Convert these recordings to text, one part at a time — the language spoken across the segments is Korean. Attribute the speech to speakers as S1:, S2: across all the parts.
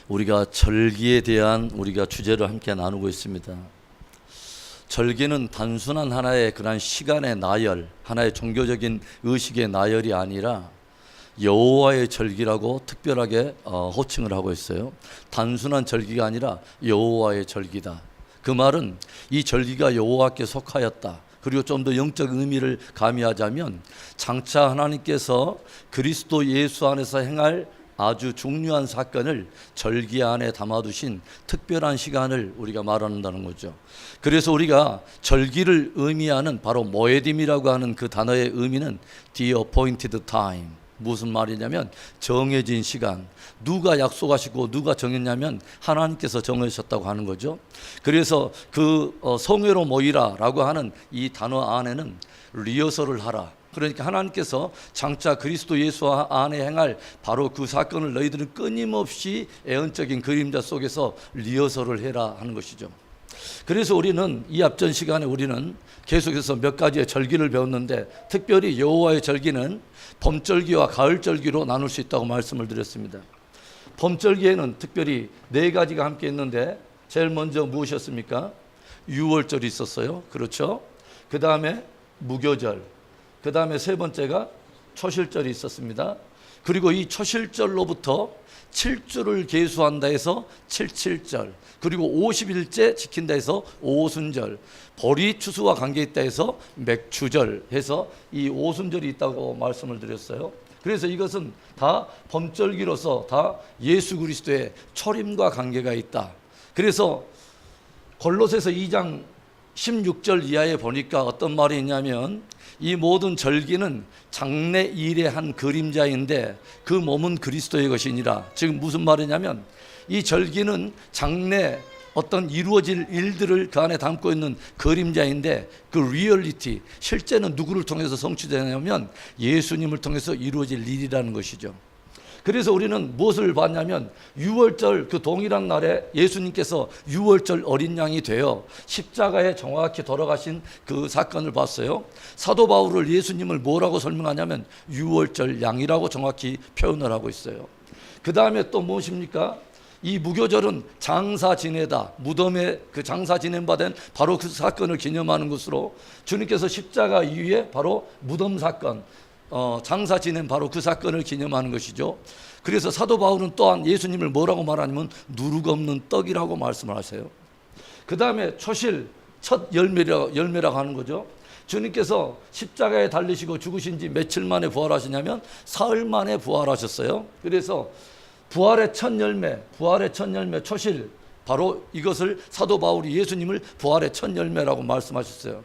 S1: 우리가 절기에 대한 우리가 주제를 함께 나누고 있습니다. 절기는 단순한 하나의 그런 시간의 나열, 하나의 종교적인 의식의 나열이 아니라 여호와의 절기라고 특별하게 호칭을 하고 있어요. 단순한 절기가 아니라 여호와의 절기다. 그 말은 이 절기가 여호와께 속하였다. 그리고 좀 더 영적 의미를 가미하자면 장차 하나님께서 그리스도 예수 안에서 행할 아주 중요한 사건을 절기 안에 담아두신 특별한 시간을 우리가 말한다는 거죠. 그래서 우리가 절기를 의미하는 바로 모에딤이라고 하는 그 단어의 의미는 The appointed time. 무슨 말이냐면 정해진 시간. 누가 약속하시고 누가 정했냐면 하나님께서 정하셨다고 하는 거죠. 그래서 그 성회로 모이라라고 하는 이 단어 안에는 리허설을 하라. 그러니까 하나님께서 장차 그리스도 예수 안에 행할 바로 그 사건을 너희들은 끊임없이 애언적인 그림자 속에서 리허설을 해라 하는 것이죠. 그래서 우리는 이 앞전 시간에 우리는 계속해서 몇 가지의 절기를 배웠는데 특별히 여호와의 절기는 봄절기와 가을절기로 나눌 수 있다고 말씀을 드렸습니다. 봄절기에는 특별히 네 가지가 함께 있는데 제일 먼저 무엇이었습니까? 유월절이 있었어요. 그렇죠? 그 다음에 무교절, 그 다음에 세 번째가 초실절이 있었습니다. 그리고 이 초실절로부터 7주를 계수한다 해서 77절, 그리고 50일째 지킨다 해서 오순절, 보리 추수와 관계 있다 해서 맥추절 해서 이 오순절이 있다고 말씀을 드렸어요. 그래서 이것은 다 봄절기로서 다 예수 그리스도의 초림과 관계가 있다. 그래서 골로새서 2장 16절 이하에 보니까 어떤 말이 있냐면 이 모든 절기는 장래 일의 한 그림자인데 그 몸은 그리스도의 것이니라. 지금 무슨 말이냐면 이 절기는 장래 어떤 이루어질 일들을 그 안에 담고 있는 그림자인데 그 리얼리티, 실제는 누구를 통해서 성취되냐면 예수님을 통해서 이루어질 일이라는 것이죠. 그래서 우리는 무엇을 봤냐면 유월절 그 동일한 날에 예수님께서 유월절 어린 양이 되어 십자가에 정확히 돌아가신 그 사건을 봤어요. 사도 바울을 예수님을 뭐라고 설명하냐면 유월절 양이라고 정확히 표현을 하고 있어요. 그 다음에 또 무엇입니까? 이 무교절은 장사 지내다, 무덤에 그 장사 지낸 바 된 바로 그 사건을 기념하는 것으로 주님께서 십자가 이후에 바로 무덤 사건, 장사 지낸 바로 그 사건을 기념하는 것이죠. 그래서 사도 바울은 또한 예수님을 뭐라고 말하냐면 누룩 없는 떡이라고 말씀을 하세요. 그 다음에 초실, 첫 열매라고 하는 거죠. 주님께서 십자가에 달리시고 죽으신 지 며칠 만에 부활하시냐면 사흘 만에 부활하셨어요. 그래서 부활의 첫 열매 초실, 바로 이것을 사도 바울이 예수님을 부활의 첫 열매라고 말씀하셨어요.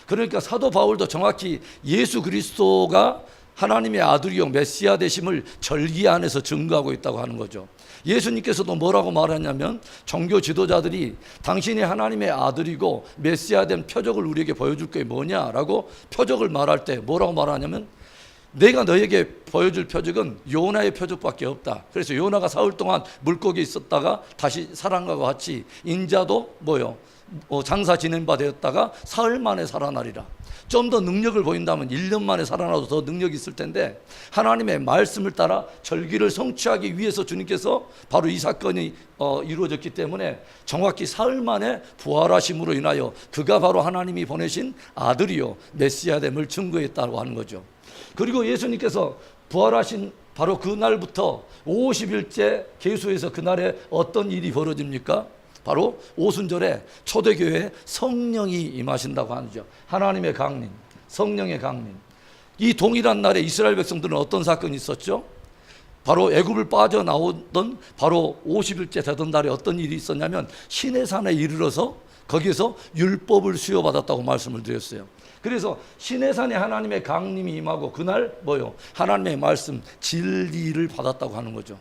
S1: 그러니까 사도 바울도 정확히 예수 그리스도가 하나님의 아들이요 메시아 되심을 절기 안에서 증거하고 있다고 하는 거죠. 예수님께서도 뭐라고 말하냐면 종교 지도자들이 당신이 하나님의 아들이고 메시아 된 표적을 우리에게 보여줄 게 뭐냐라고 표적을 말할 때 뭐라고 말하냐면 내가 너에게 보여줄 표적은 요나의 표적밖에 없다. 그래서 요나가 사흘 동안 물고기에 있었다가 다시 살아난 것과 같이 인자도 장사 지낸 바 되었다가 사흘 만에 살아나리라. 좀 더 능력을 보인다면 1년 만에 살아나도 더 능력이 있을 텐데 하나님의 말씀을 따라 절기를 성취하기 위해서 주님께서 바로 이 사건이 이루어졌기 때문에 정확히 사흘 만에 부활하심으로 인하여 그가 바로 하나님이 보내신 아들이요 메시아됨을 증거했다고 하는 거죠. 그리고 예수님께서 부활하신 바로 그날부터 50일째 계수해서 그날에 어떤 일이 벌어집니까? 바로 오순절에 초대교회에 성령이 임하신다고 하죠. 하나님의 강림, 성령의 강림. 이 동일한 날에 이스라엘 백성들은 어떤 사건이 있었죠? 바로 애굽을 빠져나오던 바로 50일째 되던 날에 어떤 일이 있었냐면 시내산에 이르러서 거기에서 율법을 수여받았다고 말씀을 드렸어요. 그래서 시내산에 하나님의 강림이 임하고 그날 하나님의 말씀, 진리를 받았다고 하는 거죠.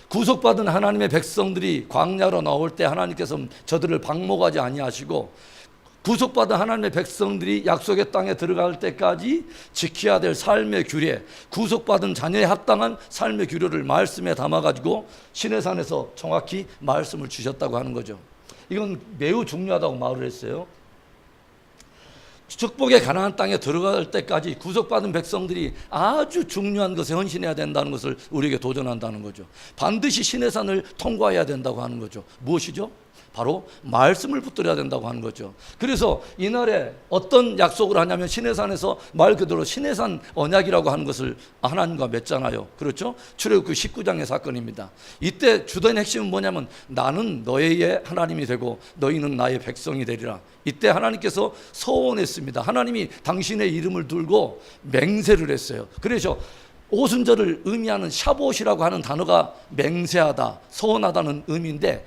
S1: 구속받은 하나님의 백성들이 광야로 나올 때 하나님께서 저들을 방목하지 아니하시고 구속받은 하나님의 백성들이 약속의 땅에 들어갈 때까지 지켜야 될 삶의 규례, 구속받은 자녀에 합당한 삶의 규례를 말씀에 담아가지고 시내산에서 정확히 말씀을 주셨다고 하는 거죠. 이건 매우 중요하다고 말을 했어요. 축복의 가나안 땅에 들어갈 때까지 구속받은 백성들이 아주 중요한 것에 헌신해야 된다는 것을 우리에게 도전한다는 거죠. 반드시 시내산을 통과해야 된다고 하는 거죠. 무엇이죠? 바로 말씀을 붙들어야 된다고 하는 거죠. 그래서 이날에 어떤 약속을 하냐면 시내산에서 말 그대로 시내산 언약이라고 하는 것을 하나님과 맺잖아요. 그렇죠? 출애굽기 19장의 사건입니다. 이때 주된 핵심은 뭐냐면 나는 너희의 하나님이 되고 너희는 나의 백성이 되리라. 이때 하나님께서 서원했습니다. 하나님이 당신의 이름을 들고 맹세를 했어요. 그래서 오순절을 의미하는 샤봇이라고 하는 단어가 맹세하다, 서원하다는 의미인데,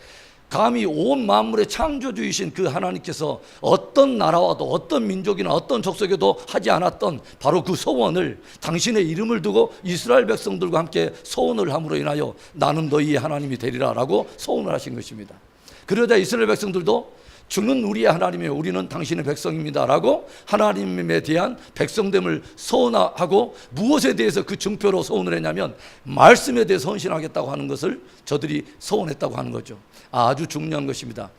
S1: 감히 온 만물의 창조주이신 그 하나님께서 어떤 나라와도 어떤 민족이나 어떤 족속에도 하지 않았던 바로 그 소원을 당신의 이름을 두고 이스라엘 백성들과 함께 소원을 함으로 인하여 나는 너희의 하나님이 되리라 라고 소원을 하신 것입니다. 그러자 이스라엘 백성들도 주는 우리의 하나님이요 우리는 당신의 백성입니다 라고 하나님에 대한 백성됨을 소원하고, 무엇에 대해서 그 증표로 소원을 했냐면 말씀에 대해서 헌신하겠다고 하는 것을 저들이 소원했다고 하는 거죠. 아주 중요한 것입니다.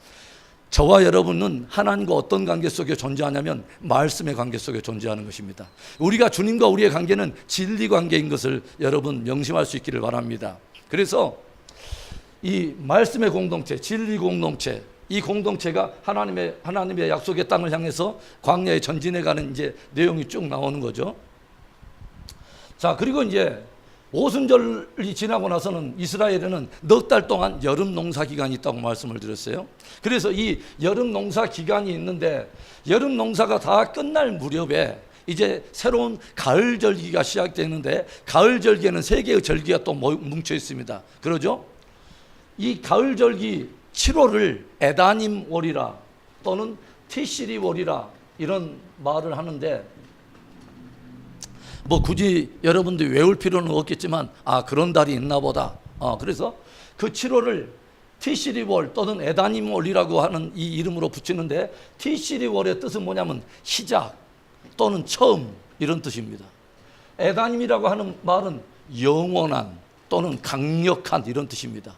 S1: 저와 여러분은 하나님과 어떤 관계 속에 존재하냐면 말씀의 관계 속에 존재하는 것입니다. 우리가 주님과 우리의 관계는 진리 관계인 것을 여러분 명심할 수 있기를 바랍니다. 그래서 이 말씀의 공동체, 진리 공동체, 이 공동체가 하나님의 약속의 땅을 향해서 광야에 전진해가는 이제 내용이 쭉 나오는 거죠. 자, 그리고 이제 오순절이 지나고 나서는 이스라엘에는 넉 달 동안 여름 농사 기간이 있다고 말씀을 드렸어요. 그래서 이 여름 농사 기간이 있는데 여름 농사가 다 끝날 무렵에 이제 새로운 가을 절기가 시작되는데, 가을 절기에는 세 개의 절기가 또 뭉쳐 있습니다. 그러죠? 이 가을 절기 7월을 에다님 월이라 또는 티시리 월이라 이런 말을 하는데, 뭐 굳이 여러분들이 외울 필요는 없겠지만 그런 달이 있나 보다. 그래서 그 7월을 티시리 월 또는 에다님 월이라고 하는 이 이름으로 붙이는데, 티시리 월의 뜻은 뭐냐면 시작 또는 처음 이런 뜻입니다. 에다님이라고 하는 말은 영원한 또는 강력한 이런 뜻입니다.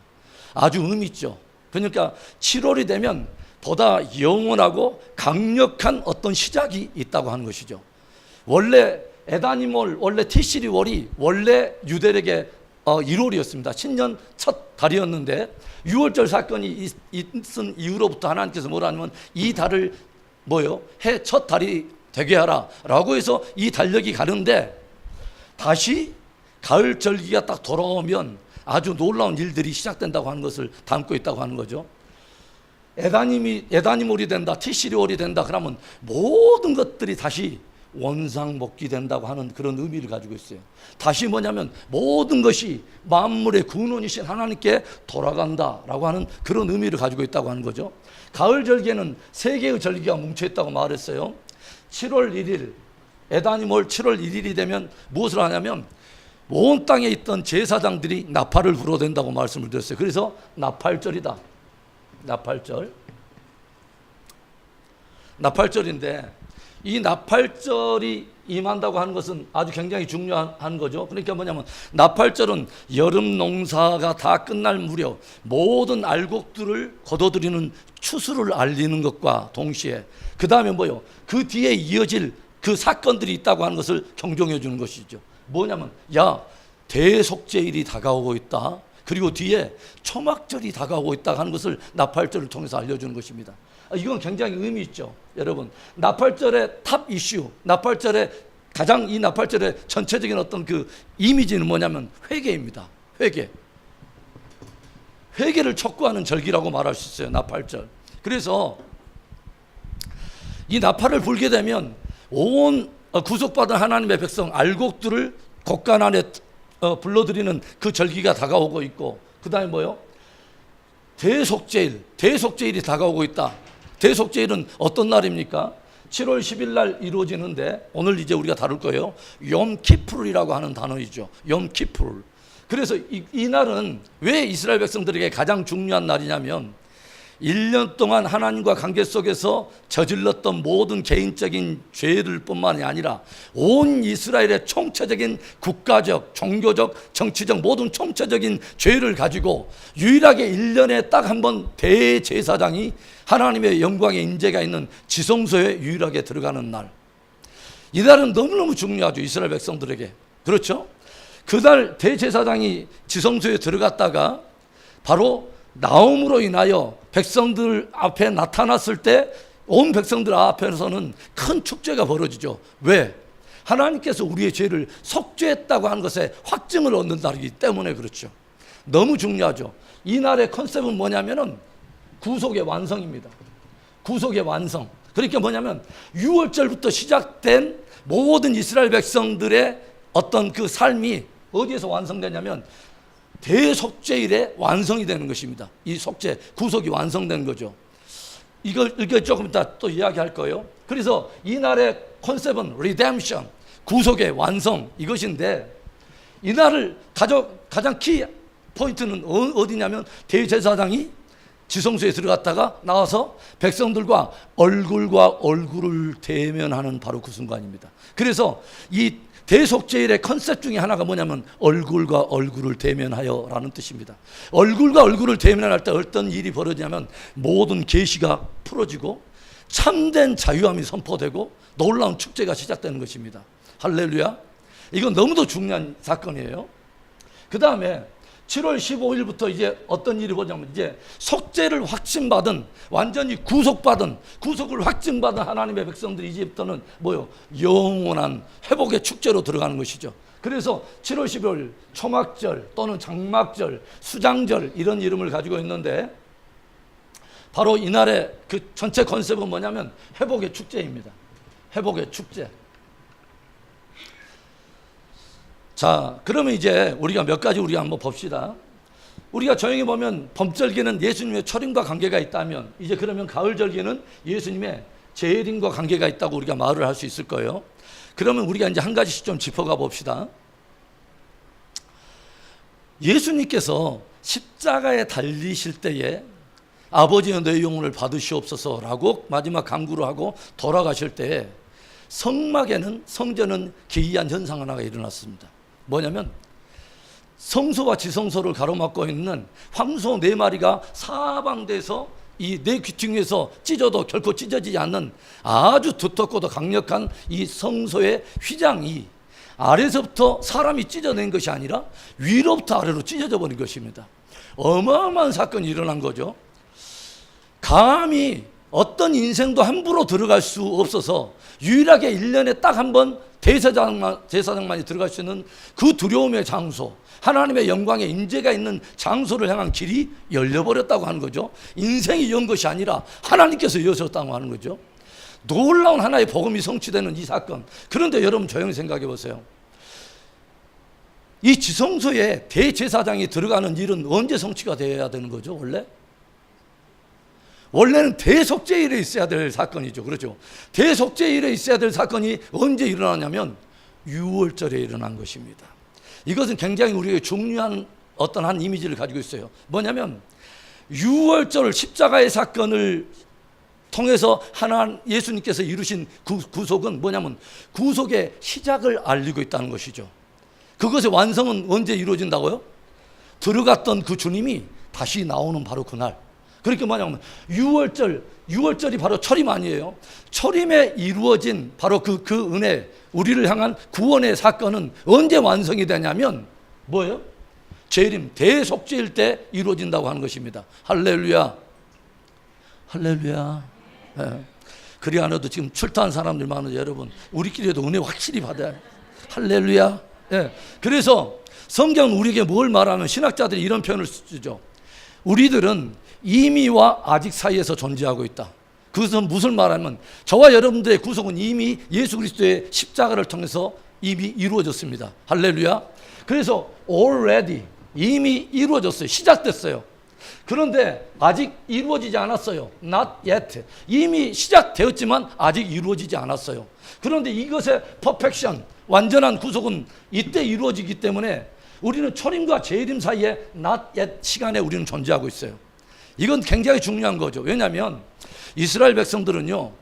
S1: 아주 의미 있죠. 그러니까 7월이 되면 보다 영원하고 강력한 어떤 시작이 있다고 하는 것이죠. 원래 에다님월, 원래 티시리 월이 원래 유대력의 1월이었습니다. 신년 첫 달이었는데 6월절 사건이 있은 이후로부터 하나님께서 뭐라 하냐면 이 달을 해 첫 달이 되게 하라 라고 해서 이 달력이 가는데, 다시 가을 절기가 딱 돌아오면 아주 놀라운 일들이 시작된다고 하는 것을 담고 있다고 하는 거죠. 에다님월이 된다, 티시리월이 된다 그러면 모든 것들이 다시 원상복귀된다고 하는 그런 의미를 가지고 있어요. 다시 뭐냐면 모든 것이 만물의 근원이신 하나님께 돌아간다라고 하는 그런 의미를 가지고 있다고 하는 거죠. 가을 절기에는 세 개의 절기가 뭉쳐 있다고 말했어요. 7월 1일, 에다님월 7월 1일이 되면 무엇을 하냐면 온 땅에 있던 제사장들이 나팔을 불어댄다고 말씀을 드렸어요. 그래서 나팔절이다. 나팔절인데 이 나팔절이 임한다고 하는 것은 아주 굉장히 중요한 거죠. 그러니까 뭐냐면 나팔절은 여름 농사가 다 끝날 무렵 모든 알곡들을 거둬들이는 추수를 알리는 것과 동시에 그 다음에 그 뒤에 이어질 그 사건들이 있다고 하는 것을 경종해 주는 것이죠. 뭐냐면 대속죄일이 다가오고 있다. 그리고 뒤에 초막절이 다가오고 있다 하는 것을 나팔절을 통해서 알려주는 것입니다. 이건 굉장히 의미 있죠. 여러분, 나팔절의 탑 이슈, 이 나팔절의 전체적인 어떤 그 이미지는 뭐냐면 회개입니다. 회개를 촉구하는 절기라고 말할 수 있어요. 나팔절. 그래서 이 나팔을 불게 되면 온 구속받은 하나님의 백성 알곡들을 곡간 안에 불러들이는 그 절기가 다가오고 있고, 그 다음에 대속죄일이 다가오고 있다. 대속죄일은 어떤 날입니까? 7월 10일 날 이루어지는데 오늘 이제 우리가 다룰 거예요. 욤키푸르라고 하는 단어이죠. 욤키푸르. 그래서 이 날은 왜 이스라엘 백성들에게 가장 중요한 날이냐면 1년 동안 하나님과 관계 속에서 저질렀던 모든 개인적인 죄를 뿐만이 아니라 온 이스라엘의 총체적인 국가적, 종교적, 정치적 모든 총체적인 죄를 가지고 유일하게 1년에 딱 한 번 대제사장이 하나님의 영광의 임재가 있는 지성소에 유일하게 들어가는 날. 이날은 너무너무 중요하죠, 이스라엘 백성들에게. 그렇죠? 그날 대제사장이 지성소에 들어갔다가 바로 나옴으로 인하여 백성들 앞에 나타났을 때 온 백성들 앞에서는 큰 축제가 벌어지죠. 왜? 하나님께서 우리의 죄를 속죄했다고 하는 것에 확증을 얻는 날이기 때문에 그렇죠. 너무 중요하죠. 이 날의 컨셉은 뭐냐면은 구속의 완성입니다. 구속의 완성. 그러니까 뭐냐면 6월절부터 시작된 모든 이스라엘 백성들의 어떤 그 삶이 어디에서 완성되냐면 대속죄일에 완성이 되는 것입니다. 이 속죄, 구속이 완성된 거죠. 이걸 조금 이따 또 이야기할 거예요. 그래서 이 날의 컨셉은 redemption, 구속의 완성 이것인데, 이 날을 가장 키 포인트는 어디냐면 대제사장이 지성소에 들어갔다가 나와서 백성들과 얼굴과 얼굴을 대면하는 바로 그 순간입니다. 그래서 이 대속죄일의 컨셉 중에 하나가 뭐냐면 얼굴과 얼굴을 대면하여 라는 뜻입니다. 얼굴과 얼굴을 대면할 때 어떤 일이 벌어지냐면 모든 계시가 풀어지고 참된 자유함이 선포되고 놀라운 축제가 시작되는 것입니다. 할렐루야. 이건 너무도 중요한 사건이에요. 그 다음에 7월 15일부터 이제 어떤 일이 벌어지냐면 이제 속죄를 확신받은, 완전히 구속을 확증받은 하나님의 백성들이 이제부터는 뭐요? 영원한 회복의 축제로 들어가는 것이죠. 그래서 7월 15일 초막절 또는 장막절, 수장절 이런 이름을 가지고 있는데, 바로 이날의 그 전체 컨셉은 뭐냐면 회복의 축제입니다. 회복의 축제. 자, 그러면 이제 우리가 몇 가지 우리가 한번 봅시다. 우리가 조용히 보면 봄절기는 예수님의 초림과 관계가 있다면, 이제 그러면 가을절기는 예수님의 재림과 관계가 있다고 우리가 말을 할 수 있을 거예요. 그러면 우리가 이제 한 가지씩 좀 짚어가 봅시다. 예수님께서 십자가에 달리실 때에 아버지여 내 영혼을 받으시옵소서라고 마지막 간구를 하고 돌아가실 때에 성막에는, 성전은 기이한 현상 하나가 일어났습니다. 뭐냐면 성소와 지성소를 가로막고 있는 황소 4마리가 사방돼서 이 내 귀퉁이에서 찢어도 결코 찢어지지 않는 아주 두텁고도 강력한 이 성소의 휘장이 아래서부터 사람이 찢어낸 것이 아니라 위로부터 아래로 찢어져 버린 것입니다. 어마어마한 사건이 일어난 거죠. 감히 어떤 인생도 함부로 들어갈 수 없어서 유일하게 1년에 딱 한 번 제사장만이 들어갈 수 있는 그 두려움의 장소, 하나님의 영광의 임재가 있는 장소를 향한 길이 열려버렸다고 하는 거죠. 인생이 연 것이 아니라 하나님께서 여셨다고 하는 거죠. 놀라운 하나의 복음이 성취되는 이 사건. 그런데 여러분 조용히 생각해 보세요. 이 지성소에 대제사장이 들어가는 일은 언제 성취가 되어야 되는 거죠? 원래는 대속죄일에 있어야 될 사건이죠. 그렇죠? 대속죄일에 있어야 될 사건이 언제 일어나냐면 6월절에 일어난 것입니다. 이것은 굉장히 우리에게 중요한 어떤 한 이미지를 가지고 있어요. 뭐냐면 6월절 십자가의 사건을 통해서 예수님께서 이루신 구속은 뭐냐면 구속의 시작을 알리고 있다는 것이죠. 그것의 완성은 언제 이루어진다고요? 들어갔던 그 주님이 다시 나오는 바로 그날. 그렇게 뭐냐면 6월절이 바로 철임 아니에요. 철임에 이루어진 바로 그 은혜, 우리를 향한 구원의 사건은 언제 완성이 되냐면 뭐예요? 재림, 대속죄일 때 이루어진다고 하는 것입니다. 할렐루야. 할렐루야. 네. 그리 않아도 지금 출타한 사람들 많은데 여러분 우리끼리도 은혜 확실히 받아야 해요. 할렐루야. 네. 그래서 성경은 우리에게 뭘 말하면 신학자들이 이런 표현을 쓰죠. 우리들은 이미와 아직 사이에서 존재하고 있다. 그것은 무슨 말하면 저와 여러분들의 구속은 이미 예수 그리스도의 십자가를 통해서 이미 이루어졌습니다. 할렐루야. 그래서 already 이미 이루어졌어요. 시작됐어요. 그런데 아직 이루어지지 않았어요. Not yet. 이미 시작되었지만 아직 이루어지지 않았어요. 그런데 이것의 perfection, 완전한 구속은 이때 이루어지기 때문에 우리는 초림과 재림 사이에 not yet 시간에 우리는 존재하고 있어요. 이건 굉장히 중요한 거죠. 왜냐하면 이스라엘 백성들은요,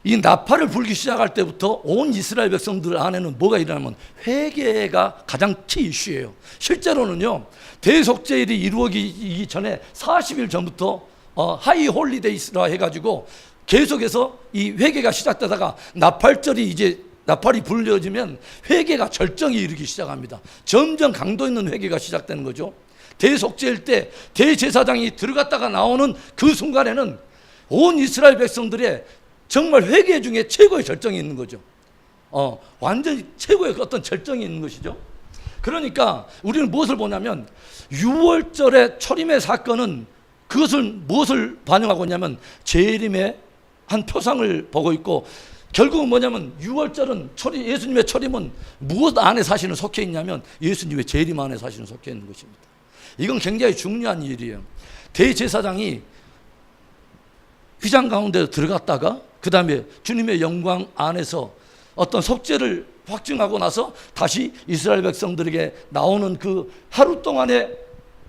S1: 이 나팔을 불기 시작할 때부터 온 이스라엘 백성들 안에는 뭐가 일어나면 회개가 가장 키 이슈예요. 실제로는요, 대속죄일이 이루어지기 전에 40일 전부터 하이 홀리데이스라 해가지고 계속해서 이 회개가 시작되다가 나팔절이 이제 나팔이 불려지면 회개가 절정에 이르기 시작합니다. 점점 강도 있는 회개가 시작되는 거죠. 대속죄일 때 대제사장이 들어갔다가 나오는 그 순간에는 온 이스라엘 백성들의 정말 회개 중에 최고의 절정이 있는 거죠. 완전히 최고의 어떤 절정이 있는 것이죠. 그러니까 우리는 무엇을 보냐면 6월절의 초림의 사건은 그것을 무엇을 반영하고 있냐면 재림의 한 표상을 보고 있고, 결국은 뭐냐면 6월절은 예수님의 초림은 무엇 안에 사실은 속해 있냐면 예수님의 재림 안에 사실은 속해 있는 것입니다. 이건 굉장히 중요한 일이에요. 대제사장이 휘장 가운데 들어갔다가 그 다음에 주님의 영광 안에서 어떤 속죄를 확증하고 나서 다시 이스라엘 백성들에게 나오는 그 하루 동안에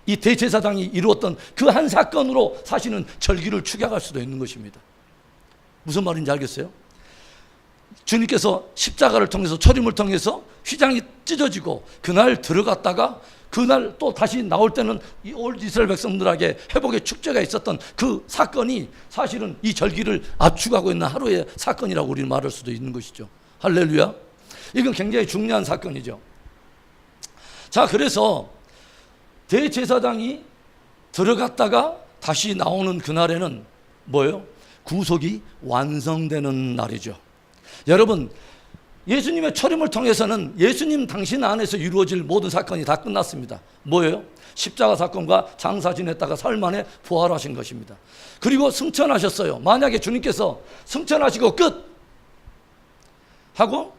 S1: 이 대제사장이 이루었던 그 한 사건으로 사실은 절기를 축약할 수도 있는 것입니다. 무슨 말인지 알겠어요? 주님께서 십자가를 통해서 초림을 통해서 휘장이 찢어지고 그날 들어갔다가 그날 또 다시 나올 때는 이 올 이스라엘 백성들에게 회복의 축제가 있었던 그 사건이 사실은 이 절기를 압축하고 있는 하루의 사건이라고 우리는 말할 수도 있는 것이죠. 할렐루야. 이건 굉장히 중요한 사건이죠. 자, 그래서 대제사장이 들어갔다가 다시 나오는 그날에는 뭐예요? 구속이 완성되는 날이죠. 여러분, 예수님의 초림을 통해서는 예수님 당신 안에서 이루어질 모든 사건이 다 끝났습니다. 뭐예요? 십자가 사건과 장사 지냈다가 사흘 만에 부활하신 것입니다. 그리고 승천하셨어요. 만약에 주님께서 승천하시고 끝 하고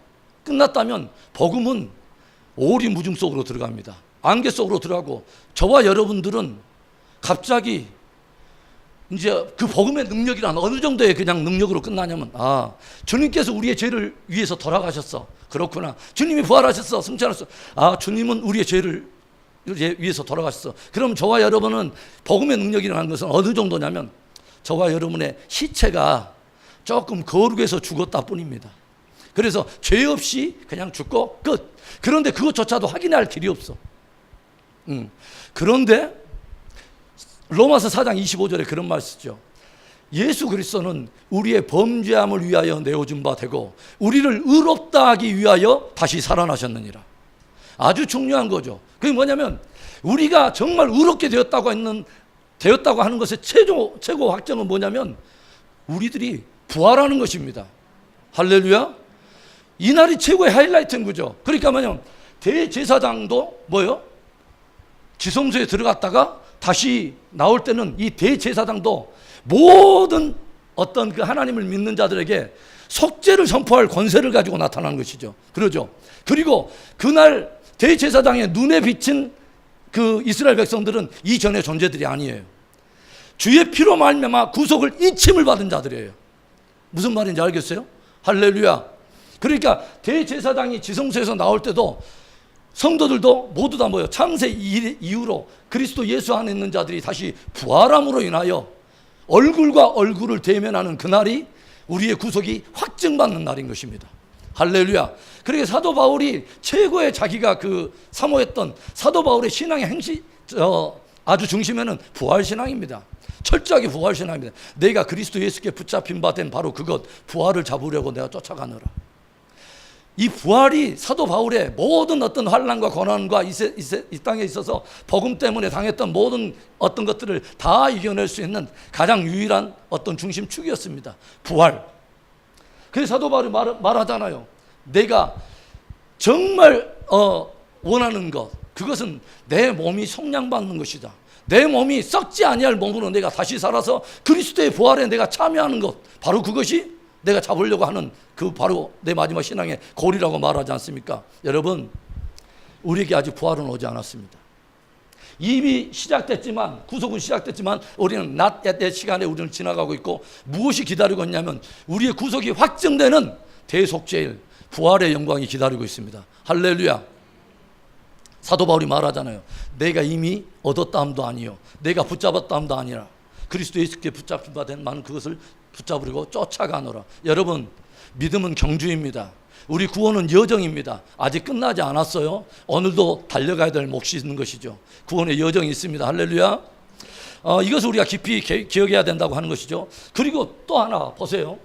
S1: 끝났다면 복음은 오리무중 속으로 들어갑니다. 안개 속으로 들어가고 저와 여러분들은 갑자기 이제 그 복음의 능력이란 어느 정도의 그냥 능력으로 끝나냐면, 주님께서 우리의 죄를 위해서 돌아가셨어. 그렇구나. 주님이 부활하셨어. 승천하셨어. 주님은 우리의 죄를 위해서 돌아가셨어. 그럼 저와 여러분은 복음의 능력이라는 것은 어느 정도냐면 저와 여러분의 시체가 조금 거룩해서 죽었다 뿐입니다. 그래서 죄 없이 그냥 죽고 끝. 그런데 그것조차도 확인할 길이 없어. 그런데 로마서 4장 25절에 그런 말 쓰죠. 예수 그리스도는 우리의 범죄함을 위하여 내어준 바 되고 우리를 의롭다 하기 위하여 다시 살아나셨느니라. 아주 중요한 거죠. 그게 뭐냐면 우리가 정말 의롭게 되었다고 하는 것의 최고 확정은 뭐냐면 우리들이 부활하는 것입니다. 할렐루야. 이날이 최고의 하이라이트인 거죠. 그러니까 뭐냐면 대제사장도 뭐요? 지성소에 들어갔다가 다시 나올 때는 이 대제사장도 모든 어떤 그 하나님을 믿는 자들에게 속죄를 선포할 권세를 가지고 나타난 것이죠. 그러죠. 그리고 그날 대제사장의 눈에 비친 그 이스라엘 백성들은 이전의 존재들이 아니에요. 주의 피로 말미암아 구속을 인침을 받은 자들이에요. 무슨 말인지 알겠어요? 할렐루야. 그러니까 대제사장이 지성소에서 나올 때도 성도들도 모두 다 뭐예요? 창세 이후로 그리스도 예수 안에 있는 자들이 다시 부활함으로 인하여 얼굴과 얼굴을 대면하는 그날이 우리의 구속이 확증받는 날인 것입니다. 할렐루야. 그러니까 사도 바울이 최고의 자기가 사모했던 사도 바울의 신앙의 아주 중심에는 부활신앙입니다. 철저하게 부활신앙입니다. 내가 그리스도 예수께 붙잡힌 바 된 바로 그것, 부활을 잡으려고 내가 쫓아가느라. 이 부활이 사도 바울의 모든 어떤 환난과 고난과 이 땅에 있어서 복음 때문에 당했던 모든 어떤 것들을 다 이겨낼 수 있는 가장 유일한 어떤 중심축이었습니다. 부활. 그래서 사도 바울이 말하잖아요. 내가 정말 원하는 것, 그것은 내 몸이 속량받는 것이다. 내 몸이 썩지 아니할 몸으로 내가 다시 살아서 그리스도의 부활에 내가 참여하는 것, 바로 그것이 내가 잡으려고 하는 바로 내 마지막 신앙의 골이라고 말하지 않습니까? 여러분, 우리에게 아직 부활은 오지 않았습니다. 이미 시작됐지만, 구속은 시작됐지만 우리는 not yet 의 시간에 우리는 지나가고 있고, 무엇이 기다리고 있냐면 우리의 구속이 확정되는 대속죄일 부활의 영광이 기다리고 있습니다. 할렐루야. 사도 바울이 말하잖아요. 내가 이미 얻었다 함도 아니요 내가 붙잡았다 함도 아니라 그리스도 예수께 붙잡힌 바 된 많은 그것을 붙잡으려고 쫓아가노라. 여러분, 믿음은 경주입니다. 우리 구원은 여정입니다. 아직 끝나지 않았어요. 오늘도 달려가야 될 몫이 있는 것이죠. 구원의 여정이 있습니다. 할렐루야. 이것을 우리가 깊이 기억해야 된다고 하는 것이죠. 그리고 또 하나 보세요.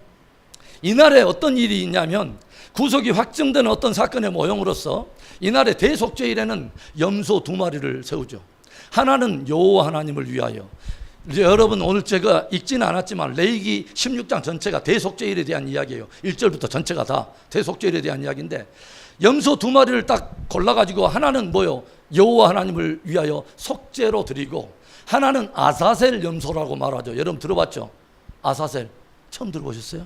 S1: 이날에 어떤 일이 있냐면 구속이 확정되는 어떤 사건의 모형으로서 이날의 대속죄일에는 염소 2마리를 세우죠. 하나는 여호와 하나님을 위하여. 여러분, 오늘 제가 읽지는 않았지만 레위기 16장 전체가 대속죄일에 대한 이야기예요. 1절부터 전체가 다 대속죄일에 대한 이야기인데, 염소 2마리를 딱 골라가지고 하나는 뭐요? 여호와 하나님을 위하여 속죄로 드리고, 하나는 아사셀 염소라고 말하죠. 여러분 들어봤죠? 아사셀 처음 들어보셨어요?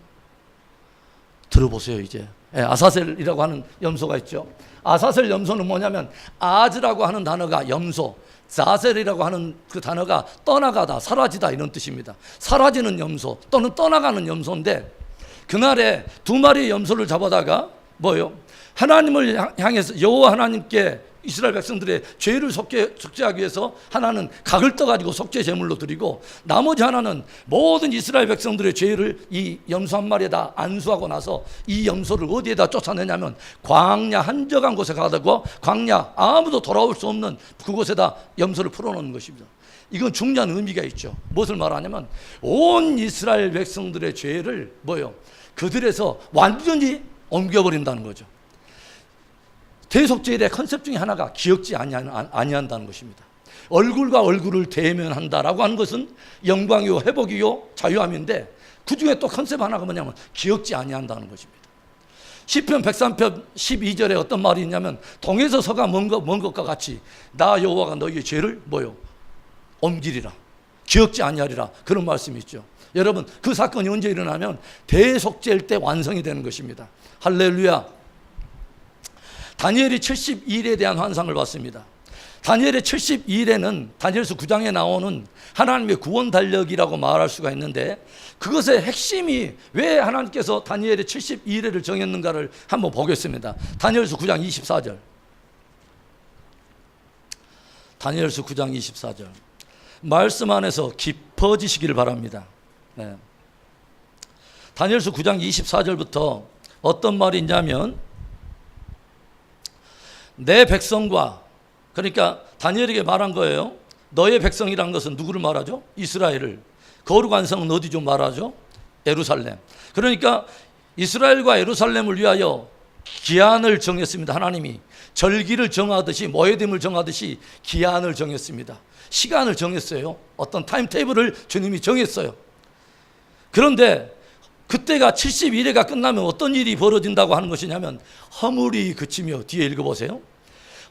S1: 들어보세요. 이제 아사셀이라고 하는 염소가 있죠. 아사셀 염소는 뭐냐면 아즈라고 하는 단어가 염소, 자셀이라고 하는 그 단어가 떠나가다, 사라지다 이런 뜻입니다. 사라지는 염소 또는 떠나가는 염소인데, 그날에 2마리의 염소를 잡아다가 뭐요? 하나님을 향해서 여호와 하나님께 이스라엘 백성들의 죄를 속죄하기 위해서 하나는 각을 떠가지고 속죄 제물로 드리고, 나머지 하나는 모든 이스라엘 백성들의 죄를 이 염소 한 마리에다 안수하고 나서 이 염소를 어디에다 쫓아내냐면 광야, 한적한 곳에 가다가 광야, 아무도 돌아올 수 없는 그곳에다 염소를 풀어놓는 것입니다. 이건 중요한 의미가 있죠. 무엇을 말하냐면 온 이스라엘 백성들의 죄를 뭐요? 그들에서 완전히 옮겨버린다는 거죠. 대속죄일의 컨셉 중에 하나가 기억지 아니한다는 것입니다. 얼굴과 얼굴을 대면한다라고 하는 것은 영광이요, 회복이요, 자유함인데, 그 중에 또 컨셉 하나가 뭐냐면 기억지 아니한다는 것입니다. 시편 103편 12절에 어떤 말이 있냐면 동에서 서가 먼 것과 같이 나 여호와가 너희의 죄를 뭐요? 옮기리라, 기억지 아니하리라, 그런 말씀이 있죠. 여러분, 그 사건이 언제 일어나면 대속죄일 때 완성이 되는 것입니다. 할렐루야. 다니엘이 70일에 대한 환상을 봤습니다. 다니엘의 70일에는 다니엘서 9장에 나오는 하나님의 구원 달력이라고 말할 수가 있는데, 그것의 핵심이 왜 하나님께서 다니엘의 70일을 정했는가를 한번 보겠습니다. 다니엘서 9장 24절. 다니엘서 9장 24절. 말씀 안에서 깊어지시기를 바랍니다. 네. 다니엘서 9장 24절부터 어떤 말이 있냐면, 내 백성과, 그러니까 다니엘에게 말한 거예요. 너의 백성이라는 것은 누구를 말하죠? 이스라엘을. 거룩한 성은 어디 좀 말하죠? 예루살렘. 그러니까 이스라엘과 예루살렘을 위하여 기한을 정했습니다. 하나님이 절기를 정하듯이, 모에딤을 정하듯이 기한을 정했습니다. 시간을 정했어요. 어떤 타임테이블을 주님이 정했어요. 그런데 그때가 70일회가 끝나면 어떤 일이 벌어진다고 하는 것이냐면 허물이 그치며, 뒤에 읽어보세요.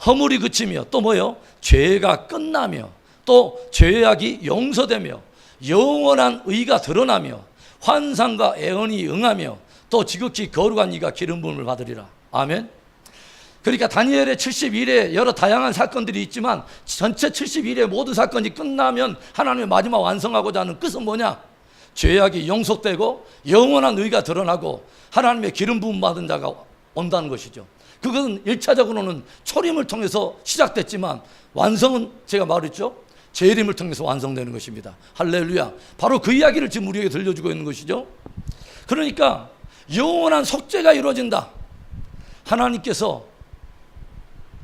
S1: 허물이 그치며 또 뭐요? 죄가 끝나며, 또 죄악이 용서되며, 영원한 의가 드러나며, 환상과 애언이 응하며, 또 지극히 거룩한 이가 기름 부음을 받으리라. 아멘. 그러니까 다니엘의 70일에 여러 다양한 사건들이 있지만 전체 70일의 모든 사건이 끝나면 하나님의 마지막 완성하고자 하는 끝은 뭐냐? 죄악이 용서되고 영원한 의가 드러나고 하나님의 기름 부음 받은 자가 온다는 것이죠. 그것은 1차적으로는 초림을 통해서 시작됐지만 완성은 제가 말했죠, 재림을 통해서 완성되는 것입니다. 할렐루야. 바로 그 이야기를 지금 우리에게 들려주고 있는 것이죠. 그러니까 영원한 속죄가 이루어진다. 하나님께서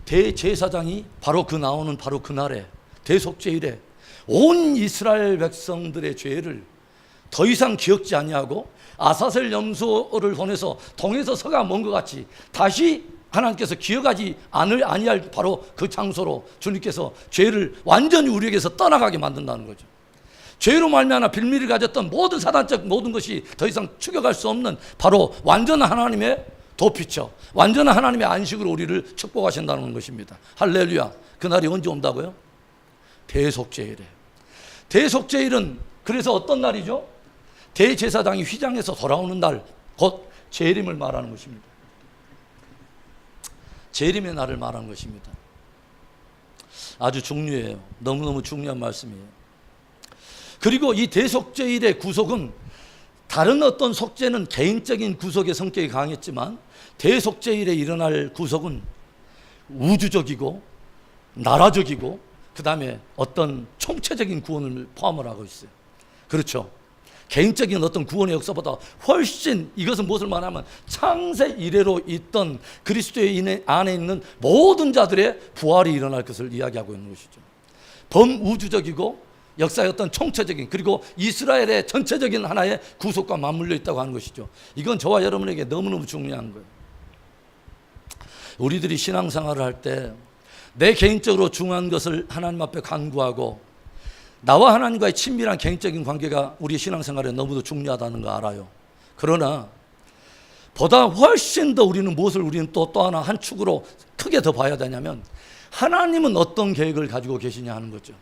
S1: 대제사장이 바로 그 나오는 바로 그날에 대속죄일에 온 이스라엘 백성들의 죄를 더 이상 기억지 아니하고 아사셀 염소를 보내서 동에서 서가 먼 것 같이 다시 하나님께서 기억하지 아니할 바로 그 장소로 주님께서 죄를 완전히 우리에게서 떠나가게 만든다는 거죠. 죄로 말미암아 빌미를 가졌던 모든 사단적 모든 것이 더 이상 추격할 수 없는 바로 완전한 하나님의 도피처, 완전한 하나님의 안식으로 우리를 축복하신다는 것입니다. 할렐루야. 그날이 언제 온다고요? 대속죄일에. 대속죄일은 그래서 어떤 날이죠? 대제사장이 휘장에서 돌아오는 날, 곧 재림을 말하는 것입니다. 재림의 날을 말하는 것입니다. 아주 중요해요. 너무너무 중요한 말씀이에요. 그리고 이 대속죄일의 구속은 다른 어떤 속죄는 개인적인 구속의 성격이 강했지만 대속죄일에 일어날 구속은 우주적이고 나라적이고 그 다음에 어떤 총체적인 구원을 포함을 하고 있어요. 그렇죠. 개인적인 어떤 구원의 역사보다 훨씬 이것은 무엇을 말하면 창세 이래로 있던 그리스도의 안에 있는 모든 자들의 부활이 일어날 것을 이야기하고 있는 것이죠. 범우주적이고 역사의 어떤 총체적인 그리고 이스라엘의 전체적인 하나의 구속과 맞물려 있다고 하는 것이죠. 이건 저와 여러분에게 너무너무 중요한 거예요. 우리들이 신앙생활을 할 때 내 개인적으로 중요한 것을 하나님 앞에 간구하고 나와 하나님과의 친밀한 개인적인 관계가 우리 신앙생활에 너무도 중요하다는 거 알아요. 그러나 보다 훨씬 더 우리는 무엇을 우리는 또 하나 한 축으로 크게 더 봐야 되냐면 하나님은 어떤 계획을 가지고 계시냐 하는 거죠.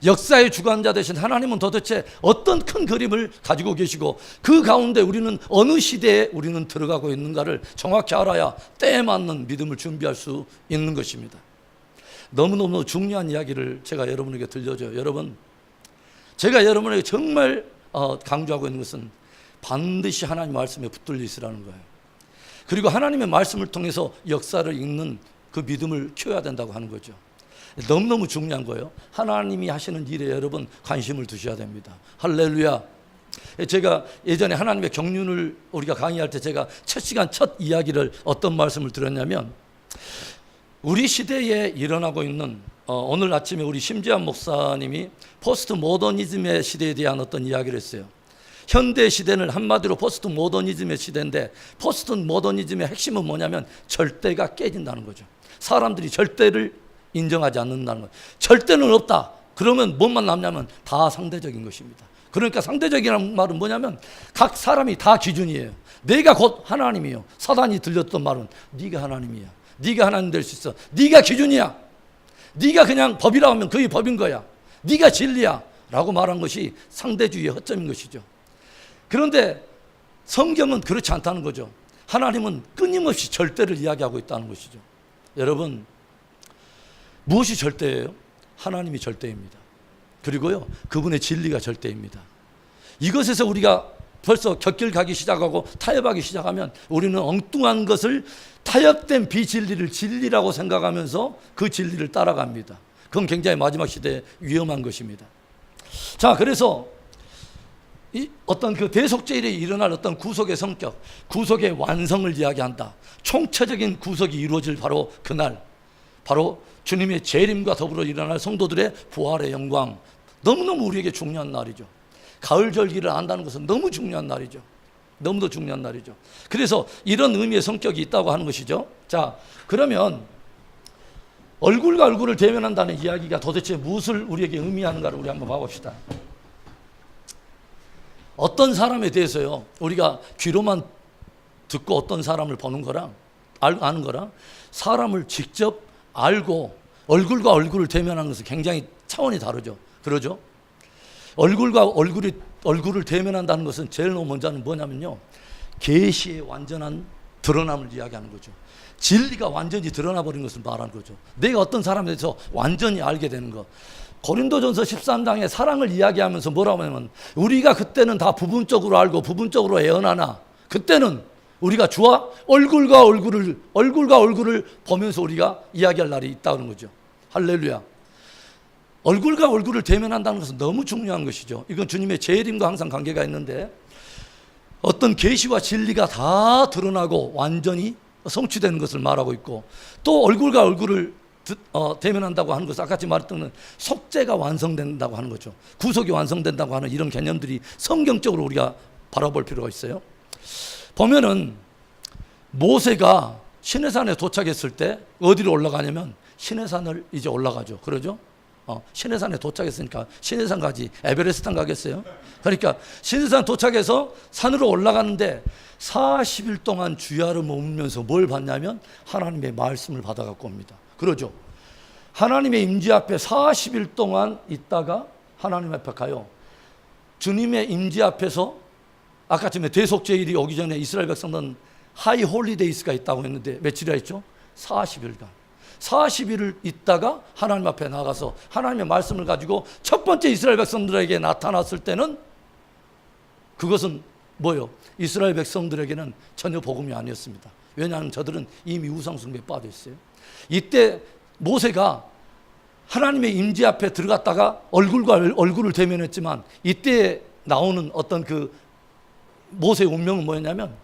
S1: 역사의 주관자 되신 하나님은 도대체 어떤 큰 그림을 가지고 계시고 그 가운데 우리는 어느 시대에 우리는 들어가고 있는가를 정확히 알아야 때에 맞는 믿음을 준비할 수 있는 것입니다. 너무너무 중요한 이야기를 제가 여러분에게 들려줘요. 여러분, 제가 여러분에게 정말 강조하고 있는 것은 반드시 하나님 말씀에 붙들려 있으라는 거예요. 그리고 하나님의 말씀을 통해서 역사를 읽는 그 믿음을 키워야 된다고 하는 거죠. 너무너무 중요한 거예요. 하나님이 하시는 일에 여러분 관심을 두셔야 됩니다. 할렐루야. 제가 예전에 하나님의 경륜을 우리가 강의할 때 제가 첫 시간 첫 이야기를 어떤 말씀을 드렸냐면 우리 시대에 일어나고 있는 오늘 아침에 우리 심지한 목사님이 포스트 모더니즘의 시대에 대한 어떤 이야기를 했어요. 현대 시대는 한마디로 포스트 모더니즘의 시대인데 포스트 모더니즘의 핵심은 뭐냐면 절대가 깨진다는 거죠. 사람들이 절대를 인정하지 않는다는 거예요. 절대는 없다. 그러면 뭐만 남냐면 다 상대적인 것입니다. 그러니까 상대적이라는 말은 뭐냐면 각 사람이 다 기준이에요. 내가 곧 하나님이요. 사단이 들렸던 말은 네가 하나님이야. 네가 하나님 될 수 있어. 네가 기준이야. 네가 그냥 법이라고 하면 그게 법인 거야. 네가 진리야 라고 말한 것이 상대주의의 허점인 것이죠. 그런데 성경은 그렇지 않다는 거죠. 하나님은 끊임없이 절대를 이야기하고 있다는 것이죠. 여러분, 무엇이 절대예요? 하나님이 절대입니다. 그리고요, 그분의 진리가 절대입니다. 이것에서 우리가 벌써 곁길 가기 시작하고 타협하기 시작하면 우리는 엉뚱한 것을 타협된 비진리를 진리라고 생각하면서 그 진리를 따라갑니다. 그건 굉장히 마지막 시대에 위험한 것입니다. 자, 그래서 이 어떤 그 대속죄일에 일어날 어떤 구속의 성격, 구속의 완성을 이야기한다. 총체적인 구속이 이루어질 바로 그날, 바로 주님의 재림과 더불어 일어날 성도들의 부활의 영광, 너무너무 우리에게 중요한 날이죠. 가을 절기를 안다는 것은 너무 중요한 날이죠. 너무도 중요한 날이죠. 그래서 이런 의미의 성격이 있다고 하는 것이죠. 자, 그러면 얼굴과 얼굴을 대면한다는 이야기가 도대체 무엇을 우리에게 의미하는가를 우리 한번 봐봅시다. 어떤 사람에 대해서요, 우리가 귀로만 듣고 어떤 사람을 보는 거랑 아는 거랑 사람을 직접 알고 얼굴과 얼굴을 대면하는 것은 굉장히 차원이 다르죠. 그러죠? 얼굴과 얼굴을 대면한다는 것은 제일 먼저는 뭐냐면요, 계시의 완전한 드러남을 이야기하는 거죠. 진리가 완전히 드러나 버린 것을 말하는 거죠. 내가 어떤 사람에 대해서 완전히 알게 되는 것. 고린도전서 13장에 사랑을 이야기하면서 뭐라고 하냐면 우리가 그때는 다 부분적으로 알고 부분적으로 예언하나 그때는 우리가 주와 얼굴과 얼굴을 보면서 우리가 이야기할 날이 있다는 거죠. 할렐루야. 얼굴과 얼굴을 대면한다는 것은 너무 중요한 것이죠. 이건 주님의 재림과 항상 관계가 있는데 어떤 계시와 진리가 다 드러나고 완전히 성취되는 것을 말하고 있고 또 얼굴과 얼굴을 대면한다고 하는 것은 아까 말했던 속죄가 완성된다고 하는 거죠. 구속이 완성된다고 하는 이런 개념들이 성경적으로 우리가 바라볼 필요가 있어요. 보면은 모세가 시내산에 도착했을 때 어디로 올라가냐면 시내산을 이제 올라가죠. 그러죠? 시내산에 도착했으니까 시내산 가지 에베레스트 가겠어요? 그러니까 시내산 도착해서 산으로 올라가는데 40일 동안 주야를 머물면서 뭘 받냐면 하나님의 말씀을 받아갖고 옵니다. 그러죠? 하나님의 임재 앞에 40일 동안 있다가 하나님 앞에 가요. 주님의 임재 앞에서 아까 전에 대속죄일이 오기 전에 이스라엘 백성들은 하이 홀리데이스가 있다고 했는데 며칠이나 있죠? 40일간 40일을 있다가 하나님 앞에 나가서 하나님의 말씀을 가지고 첫 번째 이스라엘 백성들에게 나타났을 때는 그것은 뭐예요? 이스라엘 백성들에게는 전혀 복음이 아니었습니다. 왜냐하면 저들은 이미 우상숭배에 빠져 있어요. 이때 모세가 하나님의 임재 앞에 들어갔다가 얼굴과 얼굴을 대면했지만 이때 나오는 어떤 그 모세의 운명은 뭐였냐면